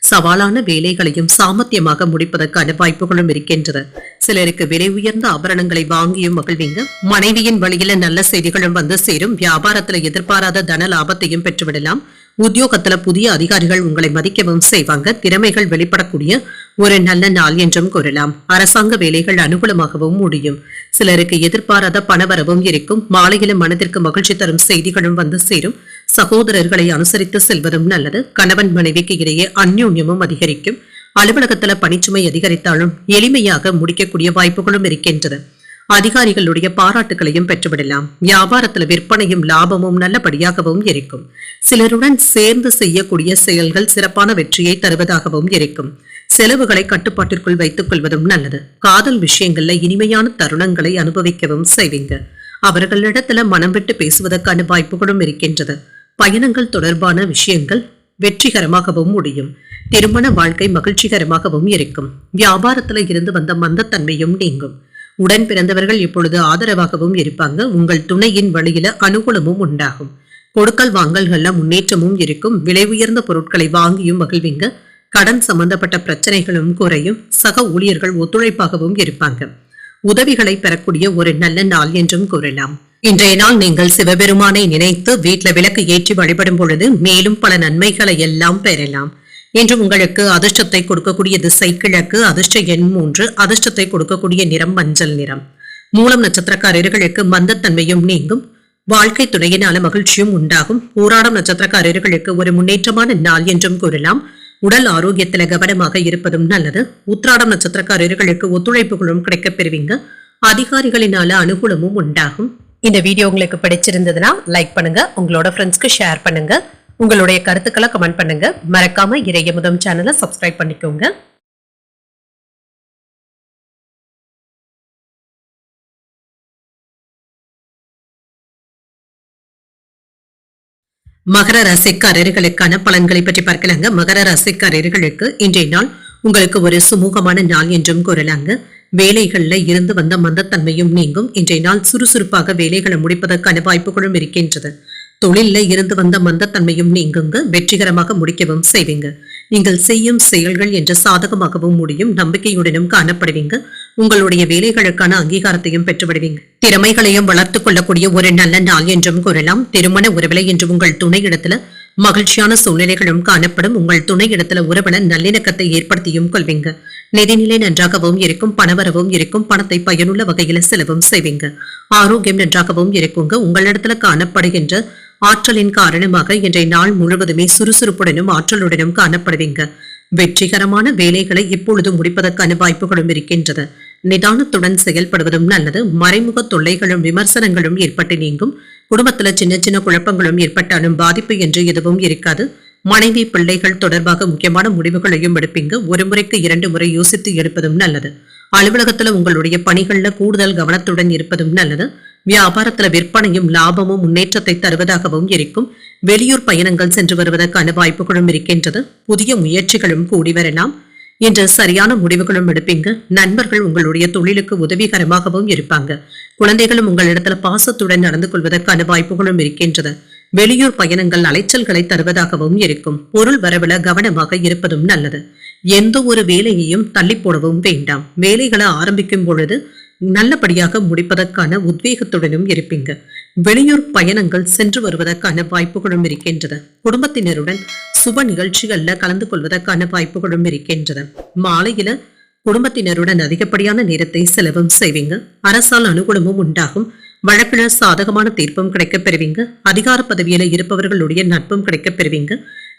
சவாலான வேலைகளையும் சாமர்த்தியமாக முடிப்பதற்கான வாய்ப்புகளும் இருக்கின்றது. சிலருக்கு விலை உயர்ந்த ஆபரணங்களை வாங்கியும் மகிழ்வீங்க. மனைவியின் வழியில நல்ல செய்திகளும் வந்து சேரும். வியாபாரத்துல எதிர்பாராத தன லாபத்தையும் பெற்றுவிடலாம். உத்தியோகத்துல புதிய அதிகாரிகள் உங்களை மதிக்கவும் செய்வாங்க. திறமைகள் வெளிப்படக்கூடிய ஒரு நல்ல நாள் என்றும் கூறலாம். அரசாங்க வேலைகள் அனுகூலமாகவும் முடியும். சிலருக்கு எதிர்பாராத பணவரவும் இருக்கும். மாலையில மனதிற்கு மகிழ்ச்சி தரும் செய்திகளும் வந்து சேரும். சகோதரர்களை அனுசரித்து செல்வதும் நல்லது. கணவன் மனைவிக்கு இடையே அந்யோன்யமும் அதிகரிக்கும். அலுவலகத்துல பணிச்சுமை அதிகரித்தாலும் எளிமையாக முடிக்கக்கூடிய வாய்ப்புகளும் இருக்கின்றது. அதிகாரிகளுடைய பாராட்டுகளையும் பெற்றுவிடலாம். வியாபாரத்தில் விற்பனையும் லாபமும் நல்லபடியாகவும் இருக்கும். சிலருடன் சேர்ந்து செய்யக்கூடிய செயல்கள் சிறப்பான வெற்றியை தருவதாகவும் இருக்கும். செலவுகளை கட்டுப்பாட்டிற்குள் வைத்துக் கொள்வதும் நல்லது. காதல் விஷயங்கள்ல இனிமையான தருணங்களை அனுபவிக்கவும் செய்வீங்க. அவர்களிடத்துல மனம் விட்டு பேசுவதற்கான வாய்ப்புகளும் இருக்கின்றது. பயணங்கள் தொடர்பான விஷயங்கள் வெற்றிகரமாகவும் முடியும். திருமண வாழ்க்கை மகிழ்ச்சிகரமாகவும் இருக்கும். வியாபாரத்துல இருந்து வந்த மந்தத்தன்மையும் நீங்கும். உடன் பிறந்தவர்கள் இப்பொழுது ஆதரவாகவும் இருப்பாங்க. உங்கள் துணையின் வழியில அனுகூலமும் உண்டாகும். கொடுக்கல் வாங்கல்கள்ல முன்னேற்றமும் இருக்கும். விலை உயர்ந்த பொருட்களை வாங்கியும் மகிழ்வீங்க. கடன் சம்பந்தப்பட்ட பிரச்சனைகளும் குறையும். சக ஊழியர்கள் ஒத்துழைப்பாகவும் இருப்பாங்க. உதவிகளை பெறக்கூடிய ஒரு நல்ல நாள் என்றும் கூறலாம். இன்றைய நாள் நீங்கள் சிவபெருமானை நினைத்து வீட்டுல விளக்கு ஏற்றி வழிபடும் பொழுது மேலும் பல நன்மைகளை எல்லாம் பெறலாம். இன்று உங்களுக்கு அதிர்ஷ்டத்தை கொடுக்கக்கூடிய திசை கிழக்கு. அதிர்ஷ்ட எண் 3. அதிர்ஷ்டத்தை கொடுக்கக்கூடிய நிறம் மஞ்சள் நிறம். மூலம் நட்சத்திரக்காரர்களுக்கு மந்தத்தன்மையும் நீங்கும். வாழ்க்கை துணையினால மகிழ்ச்சியும் உண்டாகும். பூராடம் நட்சத்திரக்காரர்களுக்கு ஒரு முன்னேற்றமான நாள் என்றும் கூறலாம். உடல் ஆரோக்கியத்துல கவனமாக இருப்பதும் நல்லது. உத்திராடம் நட்சத்திரக்காரர்களுக்கு ஒத்துழைப்புகளும் கிடைக்கப் பெறுவீங்க. அதிகாரிகளினால அனுகூலமும் உண்டாகும். இந்த வீடியோ உங்களுக்கு பிடிச்சிருந்ததுன்னா லைக் பண்ணுங்க. உங்களோட ஃப்ரெண்ட்ஸ்க்கு ஷேர் பண்ணுங்க. உங்களுடைய கருத்துக்களை கமெண்ட் பண்ணுங்க. மறக்காம இறையமுதம் சேனலை சப்ஸ்கிரைப் பண்ணிக்கோங்க. மகர ராசிக்காரர்களுக்கான பலன்களை பற்றி பார்க்கலாங்க. மகர ராசிக்காரர்களுக்கு இன்றைய நாள் உங்களுக்கு ஒரு சுமூகமான நாள் என்றும் கூறலாங்க. வேலைகள்ல இருந்து வந்த மந்தத்தன்மையும் நீங்கும். இன்றைய நாள் சுறுசுறுப்பாக வேலைகளை முடிப்பதற்கான வாய்ப்புகளும் இருக்கின்றது. தொழில இருந்து வந்த மந்தத்தன்மையும் நீங்குங்க. வெற்றிகரமாக முடிக்கவும் செய்வீங்க. நீங்கள் செய்யும் செயல்கள் என்று சாதகமாகவும் முடியும். நம்பிக்கையுடனும் காணப்படுவீங்க. உங்களுடைய வேலைகளுக்கான அங்கீகாரத்தையும் பெற்றுவிடுவீங்க. திறமைகளையும் வளர்த்துக் கொள்ளக்கூடிய ஒரு நல்ல நாள் என்றும் கூறலாம். திருமண உறவிலை என்று உங்கள் துணை இடத்துல மகிழ்ச்சியான சூழ்நிலைகளும் காணப்படும். உங்கள் துணை இடத்துல உறவின நல்லிணக்கத்தை ஏற்படுத்தியும் கொள்வீங்க. நிதிநிலை நன்றாகவும் இருக்கும். பணவரவும் இருக்கும். பணத்தை பயனுள்ள வகையில செலவும் செய்வீங்க. ஆரோக்கியம் நன்றாகவும் இருக்குங்க. உங்களிடத்துல காணப்படுகின்ற ஆற்றலின் காரணமாக இன்றைய நாள் முழுவதுமே சுறுசுறுப்புடனும் ஆற்றலுடனும் காணப்படுவீங்க. வெற்றிகரமான வேலைகளை இப்பொழுது முடிப்பதற்கான வாய்ப்புகளும் இருக்கின்றது. நிதானத்துடன் செயல்படுவதும் நல்லது. மறைமுக தொல்லைகளும் விமர்சனங்களும் ஏற்பட்டு நீங்கும். குடும்பத்துல சின்ன சின்ன குழப்பங்களும் ஏற்பட்டாலும் பாதிப்பு என்று எதுவும் இருக்காது. மனைவி பிள்ளைகள் தொடர்பாக முக்கியமான முடிவுகளையும் எடுப்பீங்க. ஒரு முறைக்கு 2 முறை யோசித்து எடுப்பதும் நல்லது. அலுவலகத்துல உங்களுடைய பணிகள்ல கூடுதல் கவனத்துடன் இருப்பதும் நல்லது. வியாபாரத்துல விற்பனையும் லாபமும் முன்னேற்றத்தை தருவதாகவும் இருக்கும். வெளியூர் பயணங்கள் சென்று வருவதற்கான வாய்ப்புகளும் இருக்கின்றது. புதிய முயற்சிகளும் கூடி வரலாம். இன்று சரியான முடிவுகளும் எடுப்பீங்க. நண்பர்கள் உங்களுடைய தொழிலுக்கு உதவிகரமாகவும் இருப்பாங்க. குழந்தைகளும் உங்களிடத்துல பாசத்துடன் நடந்து கொள்வதற்கான வாய்ப்புகளும் இருக்கின்றது. வெளியூர் பயணங்கள் அலைச்சல்களை தருவதாகவும் இருக்கும். பொருள் வரவுல கவனமாக இருப்பதும் நல்லது. எந்த ஒரு வேலையையும் தள்ளி போடவும் வேண்டாம். வேலைகளை ஆரம்பிக்கும் பொழுது நல்லபடியாக முடிப்பதற்கான உத்வேகத்துடனும் இருப்பீங்க. வெளியூர் பயணங்கள் சென்று வருவதற்கான வாய்ப்புகளும் இருக்கின்றது. குடும்பத்தினருடன் சுப நிகழ்ச்சிகள்ல கலந்து கொள்வதற்கான வாய்ப்புகளும் இருக்கின்றது. மாலையில குடும்பத்தினருடன் அதிகப்படியான நேரத்தை செலவும் செய்வீங்க. அரசால் அனுகூலமும் உண்டாகும். வழக்குல சாதகமான தீர்ப்பும் கிடைக்கப் பெறுவீங்க. அதிகார பதவியில இருப்பவர்களுடைய நட்பும் கிடைக்கப் பெறுவீங்க.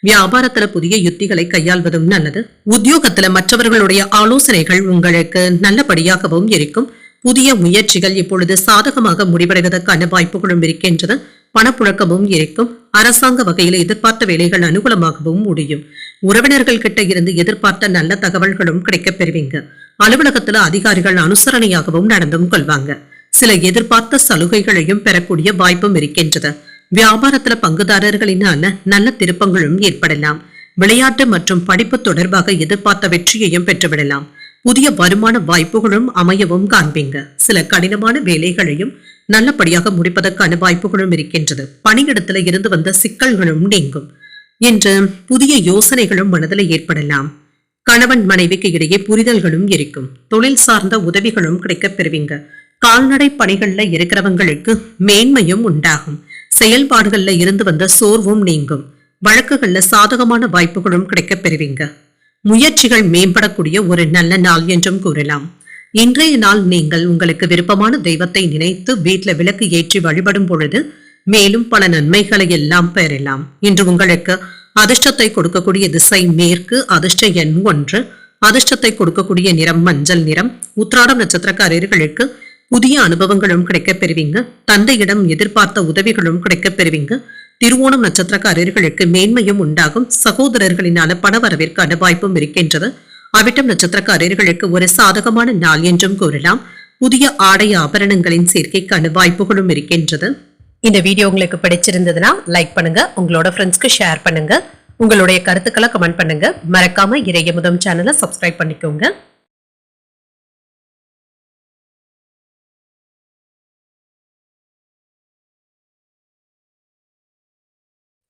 வியாபாரத்துல புதிய யுத்திகளை கையாள்வதும் நல்லது. உத்தியோகத்துல மற்றவர்களுடைய ஆலோசனைகள் உங்களுக்கு நல்லபடியாகவும் இருக்கும். புதிய முயற்சிகள் இப்பொழுது சாதகமாக முடிவடைவதற்கான வாய்ப்புகளும் இருக்கின்றது. பணப்புழக்கமும் இருக்கும். அரசாங்க வகையில எதிர்பார்த்த வேலைகள் அனுகூலமாகவும் முடியும். உறவினர்கள் கிட்ட இருந்து எதிர்பார்த்த நல்ல தகவல்களும் கிடைக்கப் பெறுவீங்க. அலுவலகத்துல அதிகாரிகள் அனுசரணையாகவும் நடந்தும் கொள்வாங்க. சில எதிர்பார்த்த சலுகைகளையும் பெறக்கூடிய வாய்ப்பும் இருக்கின்றது. வியாபாரத்துல பங்குதாரர்களினால நல்ல திருப்பங்களும் ஏற்படலாம். விளையாட்டு மற்றும் படிப்பு தொடர்பாக எதிர்பார்த்த வெற்றியையும் பெற்றுவிடலாம். புதிய வருமான வாய்ப்புகளும் அமையவும் காண்பீங்க. சில கடினமான வேலைகளையும் நல்லபடியாக முடிப்பதற்கான வாய்ப்புகளும் இருக்கின்றது. பணியிடத்துல இருந்து வந்த சிக்கல்களும் நீங்கும் என்று புதிய யோசனைகளும் மனதில் ஏற்படலாம். கணவன் மனைவிக்கு இடையே புரிதல்களும் இருக்கும். தொழில் சார்ந்த உதவிகளும் கிடைக்கப் பெறுவீங்க. கால்நடை பணிகள்ல இருக்கிறவங்களுக்கு மேன்மையும் உண்டாகும். செயல்பாடுகள்ல இருந்து வந்த சோர்வும் நீங்கும். வழக்குகள்ல சாதகமான வாய்ப்புகளும் கிடைக்கப் பெறுவீங்க. முயற்சிகள் மேம்படக்கூடிய ஒரு நல்ல நாள் என்றும் கூறலாம். இன்றைய நாள் நீங்கள் உங்களுக்கு விருப்பமான தெய்வத்தை நினைத்து வீட்டுல விளக்கு ஏற்றி வழிபடும் பொழுது மேலும் பல நன்மைகளை எல்லாம் பெறலாம். இன்று உங்களுக்கு அதிர்ஷ்டத்தை கொடுக்கக்கூடிய திசை மேற்கு. அதிர்ஷ்ட எண் 1. அதிர்ஷ்டத்தை கொடுக்கக்கூடிய நிறம் மஞ்சள் நிறம். உத்திராடம் நட்சத்திரக்காரர்களுக்கு புதிய அனுபவங்களும் கிடைக்கப் பெறுவீங்க. தந்தையிடம் எதிர்பார்த்த உதவிகளும் கிடைக்கப் பெறுவீங்க. திருவோணம் நட்சத்திரக்காரர்களுக்கு மேன்மையும் உண்டாகும். சகோதரர்களினால பண வரவிற்கான வாய்ப்பும் இருக்கின்றது. அவிட்டம் நட்சத்திரக்காரர்களுக்கு ஒரு சாதகமான நாள் என்றும் கூறலாம். புதிய ஆடை ஆபரணங்களின் சேர்க்கைக்கான வாய்ப்புகளும் இருக்கின்றது. இந்த வீடியோ உங்களுக்கு பிடிச்சிருந்ததுன்னா லைக் பண்ணுங்க. உங்களோட ஃப்ரெண்ட்ஸ்க்கு ஷேர் பண்ணுங்க. உங்களுடைய கருத்துக்களை கமெண்ட் பண்ணுங்க. மறக்காம இறையமுதம் சேனலை சப்ஸ்கிரைப் பண்ணிக்கோங்க.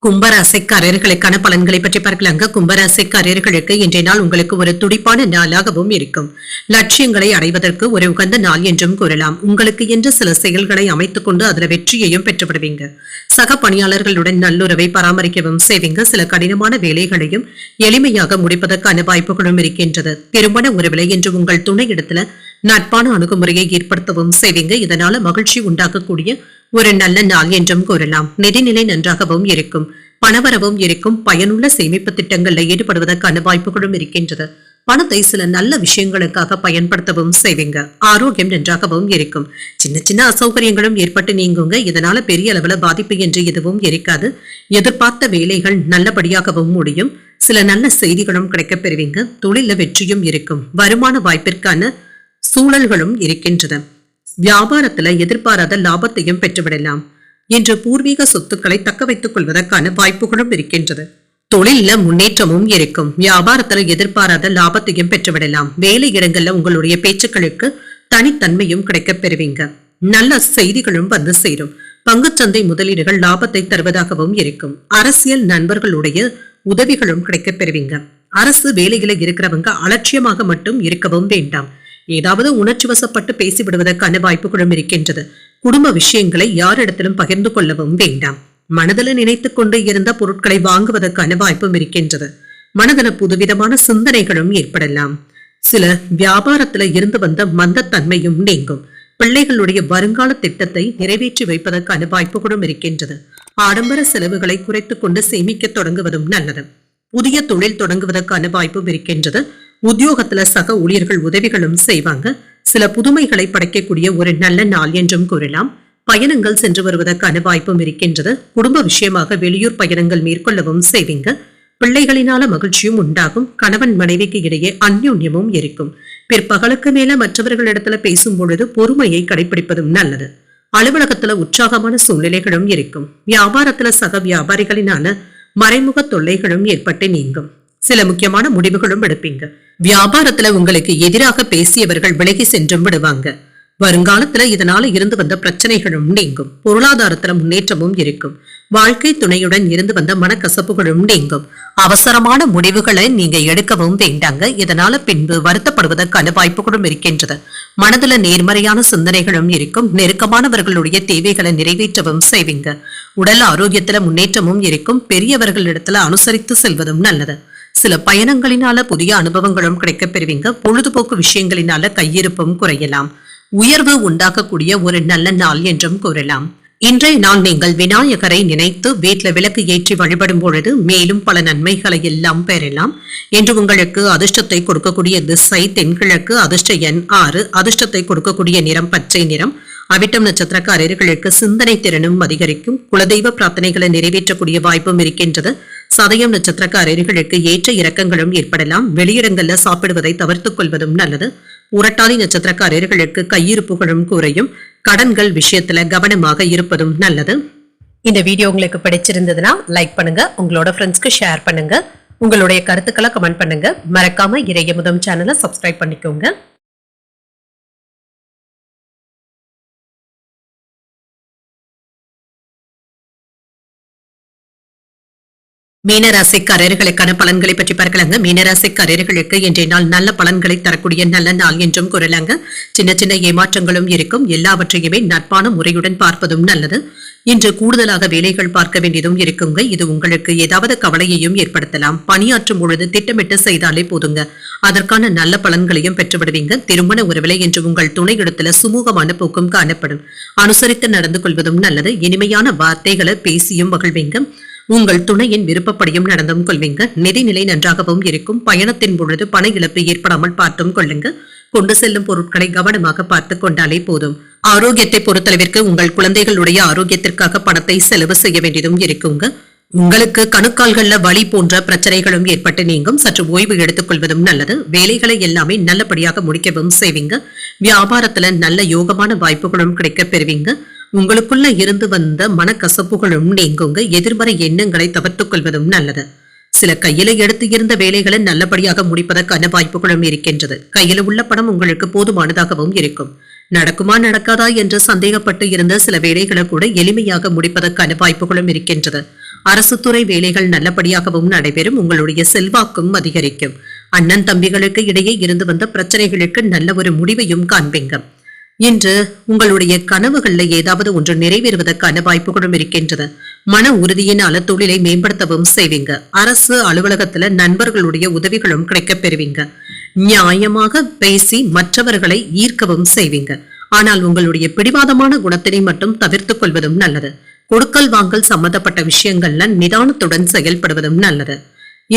கும்பராசிக்காரர்களுக்கான பலன்களை பற்றி பார்க்கலாங்க. கும்பராசிக்காரர்களுக்கு இன்றைய நாள் உங்களுக்கு ஒரு துடிப்பான நாளாகவும் இருக்கும். லட்சியங்களை அடைவதற்கு ஒரு உகந்த நாள் என்றும் கூறலாம். உங்களுக்கு என்று சில செயல்களை அமைத்துக் கொண்டு அதில் வெற்றியையும் பெற்றுவிடுவீங்க. சக பணியாளர்களுடன் நல்லுறவை பராமரிக்கவும் செய்வீங்க. சில கடினமான வேலைகளையும் எளிமையாக முடிப்பதற்கான வாய்ப்புகளும் இருக்கின்றது. திருமண உறவிலை என்று உங்கள் துணையிடத்துல நட்பான அணுகுமுறையை ஏற்படுத்தவும் செய்வீங்க. இதனால மகிழ்ச்சி உண்டாக்கக்கூடிய ஒரு நல்ல நாள் என்றும் கூறலாம். நிதிநிலை நன்றாகவும் இருக்கும். பணவரவும் இருக்கும். பயனுள்ள சேமிப்பு திட்டங்கள்ல ஈடுபடுவதற்கான வாய்ப்புகளும் இருக்கின்றது. பணத்தை சில நல்ல விஷயங்களுக்காக பயன்படுத்தவும் செய்வீங்க. ஆரோக்கியம் நன்றாகவும் இருக்கும். சின்ன சின்ன அசௌகரியங்களும் ஏற்பட்டு நீங்குங்க. இதனால பெரிய அளவுல பாதிப்பு என்று எதுவும் இருக்காது. எதிர்பார்த்த வேலைகள் நல்லபடியாகவும் முடியும். சில நல்ல செய்திகளும் கிடைக்கப் பெறுவீங்க. தொழில வெற்றியும் இருக்கும். வருமான வாய்ப்பிற்கான சூழல்களும் இருக்கின்றது. வியாபாரத்துல எதிர்பாராத லாபத்தையும் பெற்றுவிடலாம். இன்று பூர்வீக சொத்துக்களை தக்க வைத்துக் கொள்வதற்கான வாய்ப்புகளும் இருக்கின்றது. தொழில முன்னேற்றமும் இருக்கும். வியாபாரத்துல எதிர்பாராத லாபத்தையும் பெற்றுவிடலாம். வேலை இடங்கள்ல உங்களுடைய பேச்சுக்களுக்கு தனித்தன்மையும் கிடைக்கப் பெறுவீங்க. நல்ல செய்திகளும் வந்து சேரும். பங்குச்சந்தை முதலீடுகள் லாபத்தை தருவதாகவும் இருக்கும். அரசியல் நண்பர்களுடைய உதவிகளும் கிடைக்கப் பெறுவீங்க. அரசு வேலைகளை இருக்கிறவங்க அலட்சியமாக மட்டும் இருக்கவும் வேண்டாம். ஏதாவது உணர்ச்சி வசப்பட்டு பேசிவிடுவதற்கான வாய்ப்புகளும் இருக்கின்றது. குடும்ப விஷயங்களை யாரிடத்திலும் பகிர்ந்து கொள்ளவும் வேண்டாம். மனதில் நினைத்துக் கொண்டு இருந்த பொருட்களை வாங்குவதற்கான வாய்ப்பும் இருக்கின்றது. மனதில புதுவிதமான சிந்தனைகளும் ஏற்படலாம். சில வியாபாரத்துல இருந்து வந்த மந்தத்தன்மையும் நீங்கும். பிள்ளைகளுடைய வருங்கால திட்டத்தை நிறைவேற்றி வைப்பதற்கான வாய்ப்புகளும் இருக்கின்றது. ஆடம்பர செலவுகளை குறைத்துக் கொண்டு சேமிக்க தொடங்குவதும் நல்லது. புதிய தொழில் தொடங்குவதற்கான வாய்ப்பும் இருக்கின்றது. உத்தியோகத்துல சக ஊழியர்கள் உதவிகளும் செய்வாங்க. சில புதுமைகளை படைக்கக்கூடிய ஒரு நல்ல நாள் என்றும் கூறலாம். பயணங்கள் சென்று வருவதற்கான வாய்ப்பும் இருக்கின்றது. குடும்ப விஷயமாக வெளியூர் பயணங்கள் மேற்கொள்ளவும் செய்வீங்க. பிள்ளைகளினால மகிழ்ச்சியும் உண்டாகும். கணவன் மனைவிக்கு இடையே அந்யோன்யமும் இருக்கும். பிற்பகலுக்கு மேல மற்றவர்களிடத்துல பேசும் பொழுது பொறுமையை கடைபிடிப்பதும் நல்லது. அலுவலகத்துல உற்சாகமான சூழ்நிலைகளும் இருக்கும். வியாபாரத்துல சக வியாபாரிகளினால மறைமுக தொல்லைகளும் ஏற்பட்டு நீங்கும். சில முக்கியமான முடிவுகளும் எடுப்பீங்க. வியாபாரத்துல உங்களுக்கு எதிராக பேசியவர்கள் விலகி சென்றும் விடுவாங்க. வருங்காலத்துல இதனால இருந்து வந்த பிரச்சனைகளும் நீங்கும். பொருளாதாரத்துல முன்னேற்றமும் இருக்கும். வாழ்க்கை துணையுடன் இருந்து வந்த மனக்கசப்புகளும் நீங்கும். அவசரமான முடிவுகளை நீங்க எடுக்கவும் வேண்டாங்க. இதனால பின்பு வருத்தப்படுவதற்கான வாய்ப்புகளும் இருக்கின்றது. மனதுல நேர்மறையான சிந்தனைகளும் இருக்கும். நெருக்கமானவர்களுடைய தேவைகளை நிறைவேற்றவும் செய்வீங்க. உடல் ஆரோக்கியத்துல முன்னேற்றமும் இருக்கும். பெரியவர்களிடத்துல அனுசரித்து செல்வதும் நல்லது. சில பயணங்களினால புதிய அனுபவங்களும் கிடைக்கப் பெறுவீங்க. பொழுதுபோக்கு விஷயங்களினால கையிருப்பும் குறையலாம். உயர்வு உண்டாக்கக்கூடிய ஒரு நல்ல நாள் என்றும் கூறலாம். இன்றைய நாள் நீங்கள் விநாயகரை நினைத்து வீட்ல விளக்கு ஏற்றி வழிபடும் பொழுது மேலும் பல நன்மைகளை எல்லாம் பெறலாம். என்று உங்களுக்கு அதிர்ஷ்டத்தை கொடுக்கக்கூடிய திசை தென்கிழக்கு, அதிர்ஷ்ட எண் 6, அதிர்ஷ்டத்தை கொடுக்கக்கூடிய நிறம் பச்சை நிறம். அவிட்டம் நட்சத்திரக்காரர்களுக்கு சிந்தனை திறனும் அதிகரிக்கும். குலதெய்வ பிரார்த்தனைகளை நிறைவேற்றக்கூடிய வாய்ப்பும் இருக்கின்றது. சதயம் நட்சத்திரக்காரர்களுக்கு ஏற்ற இறக்கங்களும் ஏற்படலாம். வெளியிடங்கள்ல சாப்பிடுவதை தவிர்த்துக் கொள்வதும் நல்லது. உரட்டாதி நட்சத்திரக்காரர்களுக்கு கையிருப்புகளும் குறையும். கடன்கள் விஷயத்துல கவனமாக இருப்பதும் நல்லது. இந்த வீடியோ உங்களுக்கு பிடிச்சிருந்ததுன்னா லைக் பண்ணுங்க, உங்களோட ஃப்ரெண்ட்ஸ்க்கு ஷேர் பண்ணுங்க, உங்களுடைய கருத்துக்களை கமெண்ட் பண்ணுங்க. மறக்காம இறையமுதம் சேனலை சப்ஸ்கிரைப் பண்ணிக்கோங்க. மீனராசிக்காரர்களுக்கான பலன்களை பற்றி பார்க்கலாங்க. மீனராசிக்காரர்களுக்கு இன்றைய நாள் நல்ல பலன்களை தரக்கூடிய நல்ல நாள் என்றும் கூறலாங்க. சின்ன சின்ன ஏமாற்றங்களும் இருக்கும். எல்லாவற்றையுமே நட்பான முறையுடன் பார்ப்பதும் நல்லது. இன்று கூடுதலாக வேலைகள் பார்க்க வேண்டியதும் இருக்குங்க. இது உங்களுக்கு ஏதாவது கவலையையும் ஏற்படுத்தலாம். பணியாற்றும் பொழுது திட்டமிட்டு செய்தாலே போதுங்க. அதற்கான நல்ல பலன்களையும் பெற்றுவிடுவீங்க. திருமண உறவிலை என்று உங்கள் துணை இடத்துல சுமூகமான போக்கும் காணப்படும். அனுசரித்து நடந்து கொள்வதும் நல்லது. இனிமையான வார்த்தைகளை பேசியும் மகிழ்வீங்க. உங்கள் துணையின் விருப்பப்படியும் நடந்தும் கொள்வீங்க. நிதிநிலை நன்றாகவும் இருக்கும். பயணத்தின் பொழுது பண இழப்பு ஏற்படாமல் பார்த்தும் கொள்ளுங்க. கொண்டு செல்லும் பொருட்களை கவனமாக பார்த்து கொண்டாலே போதும். ஆரோக்கியத்தை பொறுத்தளவிற்கு உங்கள் குழந்தைகளுடைய ஆரோக்கியத்திற்காக பணத்தை செலவு செய்ய வேண்டியதும் இருக்குங்க. உங்களுக்கு கணுக்கால்கள்ல வலி போன்ற பிரச்சனைகளும் ஏற்பட்டு நீங்கும். சற்று ஓய்வு எடுத்துக் கொள்வதும் நல்லது. வேலைகளை எல்லாமே நல்லபடியாக முடிக்கவும் செய்வீங்க. வியாபாரத்துல நல்ல யோகமான வாய்ப்புகளும் கிடைக்க பெறுவீங்க. உங்களுக்குள்ள இருந்து வந்த மனக்கசப்புகளும் நீங்குங்க. எதிர்மறை எண்ணங்களை தவிர்த்துக் கொள்வதும் நல்லது. சில கையில எடுத்து இருந்த வேலைகளை நல்லபடியாக முடிப்பதற்கான வாய்ப்புகளும் இருக்கின்றது. கையில உள்ள பணம் உங்களுக்கு போதுமானதாகவும் இருக்கும். நடக்குமா நடக்காதா என்று சந்தேகப்பட்டு இருந்த சில வேலைகளை கூட எளிமையாக முடிப்பதற்கான வாய்ப்புகளும் இருக்கின்றது. அரசு துறை வேலைகள் நல்லபடியாகவும் நடைபெறும். உங்களுடைய செல்வாக்கும் அதிகரிக்கும். அண்ணன் தம்பிகளுக்கு இடையே இருந்து வந்த பிரச்சனைகளுக்கு நல்ல ஒரு முடிவையும் காண்பீங்க. இன்று உங்களுடைய கனவுகள்ல ஏதாவது ஒன்று நிறைவேறுவதற்கான வாய்ப்புகளும் இருக்கின்றது. மன உறுதியினால தொழிலை மேம்படுத்தவும் செய்வீங்க. அரசு அலுவலகத்துல நண்பர்களுடைய உதவிகளும் கிடைக்க பெறுவீங்க. நியாயமாக பேசி மற்றவர்களை ஈர்க்கவும் செய்வீங்க. ஆனால் உங்களுடைய பிடிவாதமான குணத்தினை மட்டும் தவிர்த்துக் கொள்வதும் நல்லது. கொடுக்கல் வாங்கல் சம்பந்தப்பட்ட விஷயங்கள்ல நிதானத்துடன் செயல்படுவதும் நல்லது.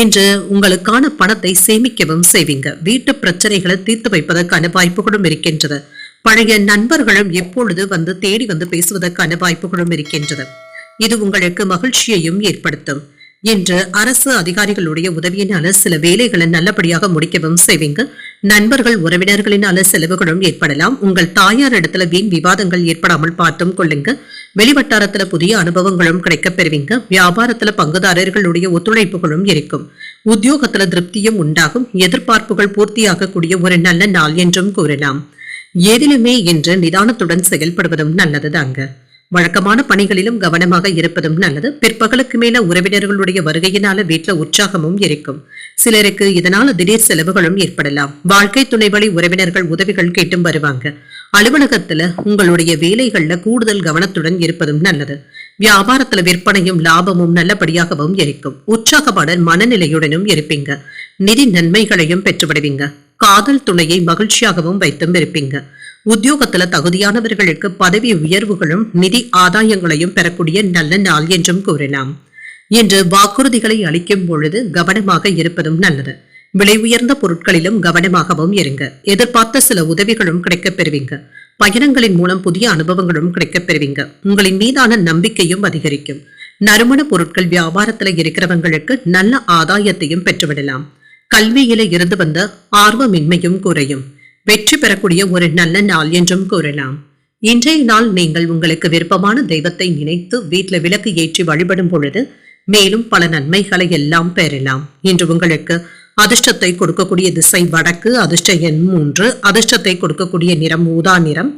இன்று உங்களுக்கான பணத்தை சேமிக்கவும் செய்வீங்க. வீட்டு பிரச்சனைகளை தீர்த்து வைப்பதற்கான வாய்ப்புகளும் இருக்கின்றது. பழைய நண்பர்களும் எப்பொழுது வந்து தேடி வந்து பேசுவதற்கான வாய்ப்புகளும் இருக்கின்றது. இது உங்களுக்கு மகிழ்ச்சியையும் ஏற்படுத்தும். இன்று அரசு அதிகாரிகளுடைய உதவியினால சில வேலைகளை நல்லபடியாக முடிக்கவும் செய்வீங்க. நண்பர்கள் உறவினர்களினால செலவுகளும் ஏற்படலாம். உங்கள் தாயார் இடத்துல வீண் விவாதங்கள் ஏற்படாமல் பார்த்தும் கொள்ளுங்க. வெளிவட்டாரத்துல புதிய அனுபவங்களும் கிடைக்க பெறுவீங்க. வியாபாரத்துல பங்குதாரர்களுடைய ஒத்துழைப்புகளும் இருக்கும். உத்தியோகத்துல திருப்தியும் உண்டாகும். எதிர்பார்ப்புகள் பூர்த்தியாகக்கூடிய ஒரு நல்ல நாள் என்றும் கூறலாம். எதிலுமே இன்று நிதானத்துடன் செயல்படுவதும் நல்லதுதாங்க. வழக்கமான பணிகளிலும் கவனமாக இருப்பதும் நல்லது. பிற்பகலுக்கு மேல உறவினர்களுடைய வருகையினால வீட்டுல உற்சாகமும் இருக்கும். சிலருக்கு இதனால திடீர் செலவுகளும் ஏற்படலாம். வாழ்க்கை துணை வழி உறவினர்கள் உதவிகள் கேட்டும் வருவாங்க. அலுவலகத்துல உங்களுடைய வேலைகள்ல கூடுதல் கவனத்துடன் இருப்பதும் நல்லது. வியாபாரத்துல விற்பனையும் லாபமும் நல்லபடியாகவும் இருக்கும். உற்சாகமான மனநிலையுடனும் இருப்பீங்க. நிதி நன்மைகளையும் பெற்றுவிடுவீங்க. காதல் துணையை மகிழ்ச்சியாகவும் வைத்தும் இருப்பீங்க. உத்தியோகத்துல தகுதியானவர்களுக்கு பதவி உயர்வுகளும் நிதி ஆதாயங்களையும் பெறக்கூடிய நல்ல நாள் என்றும் கூறலாம். இன்று வாக்குறுதிகளை அளிக்கும் பொழுது கவனமாக இருப்பதும் நல்லது. விலை உயர்ந்த பொருட்களிலும் கவனமாகவும் இருங்க. எதிர்பார்த்த சில உதவிகளும் கிடைக்கப் பெறுவீங்க. பயணங்களின் மூலம் புதிய அனுபவங்களும் கிடைக்கப் பெறுவீங்க. உங்களின் மீதான நம்பிக்கையும் அதிகரிக்கும். நறுமண பொருட்கள் வியாபாரத்துல இருக்கிறவங்களுக்கு நல்ல ஆதாயத்தையும் பெற்றுவிடலாம். கல்வியில இருந்து வந்த ஆர்வமின்மையும் குறையும். வெற்றி பெறக்கூடிய ஒரு நல்ல நாள் என்றும் கூறலாம். இன்றைய நாள் நீங்கள் உங்களுக்கு விருப்பமான தெய்வத்தை நினைத்து வீட்டுல விளக்கு ஏற்றி வழிபடும் பொழுது மேலும் பல நன்மைகளை எல்லாம் பெறலாம். இன்று உங்களுக்கு அதிர்ஷ்டத்தை கொடுக்கக்கூடிய திசை வடக்கு, அதிர்ஷ்ட எண் 3, அதிர்ஷ்டத்தை கொடுக்கக்கூடிய நிறம் ஊதா நிறம்.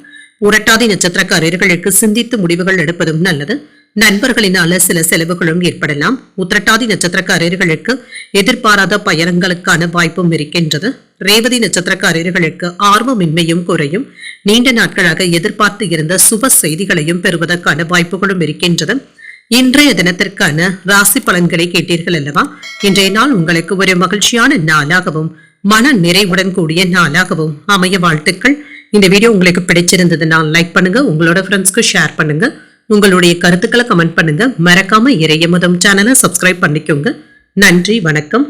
உரட்டாதி நட்சத்திரக்காரர்களுக்கு சிந்தித்து முடிவுகள் எடுப்பதும் நல்லது. நண்பர்களினால சில செலவுகளும் ஏற்படலாம். உத்திரட்டாதி நட்சத்திரக்காரர்களுக்கு எதிர்பாராத பயணங்களுக்கான வாய்ப்பும் இருக்கின்றது. ரேவதி நட்சத்திரக்காரர்களுக்கு ஆர்வமின்மையும் குறையும். நீண்ட நாட்களாக எதிர்பார்த்து இருந்த சுப செய்திகளையும் பெறுவதற்கான வாய்ப்புகளும் இருக்கின்றது. இன்றைய தினத்திற்கான ராசி பலன்களை கேட்டீர்கள் அல்லவா? இன்றைய நாள் உங்களுக்கு ஒரு மகிழ்ச்சியான நாளாகவும் மன நிறைவுடன் கூடிய நாளாகவும் அமைய வாழ்த்துக்கள். இந்த வீடியோ உங்களுக்கு பிடிச்சிருந்ததுனால் லைக் பண்ணுங்க, உங்களோட ஃப்ரெண்ட்ஸ்க்கு ஷேர் பண்ணுங்க, உங்களுடைய கருத்துக்களை கமெண்ட் பண்ணுங்க. மறக்காம இறையமுதம் சேனலை சப்ஸ்கிரைப் பண்ணிக்கோங்க. நன்றி, வணக்கம்.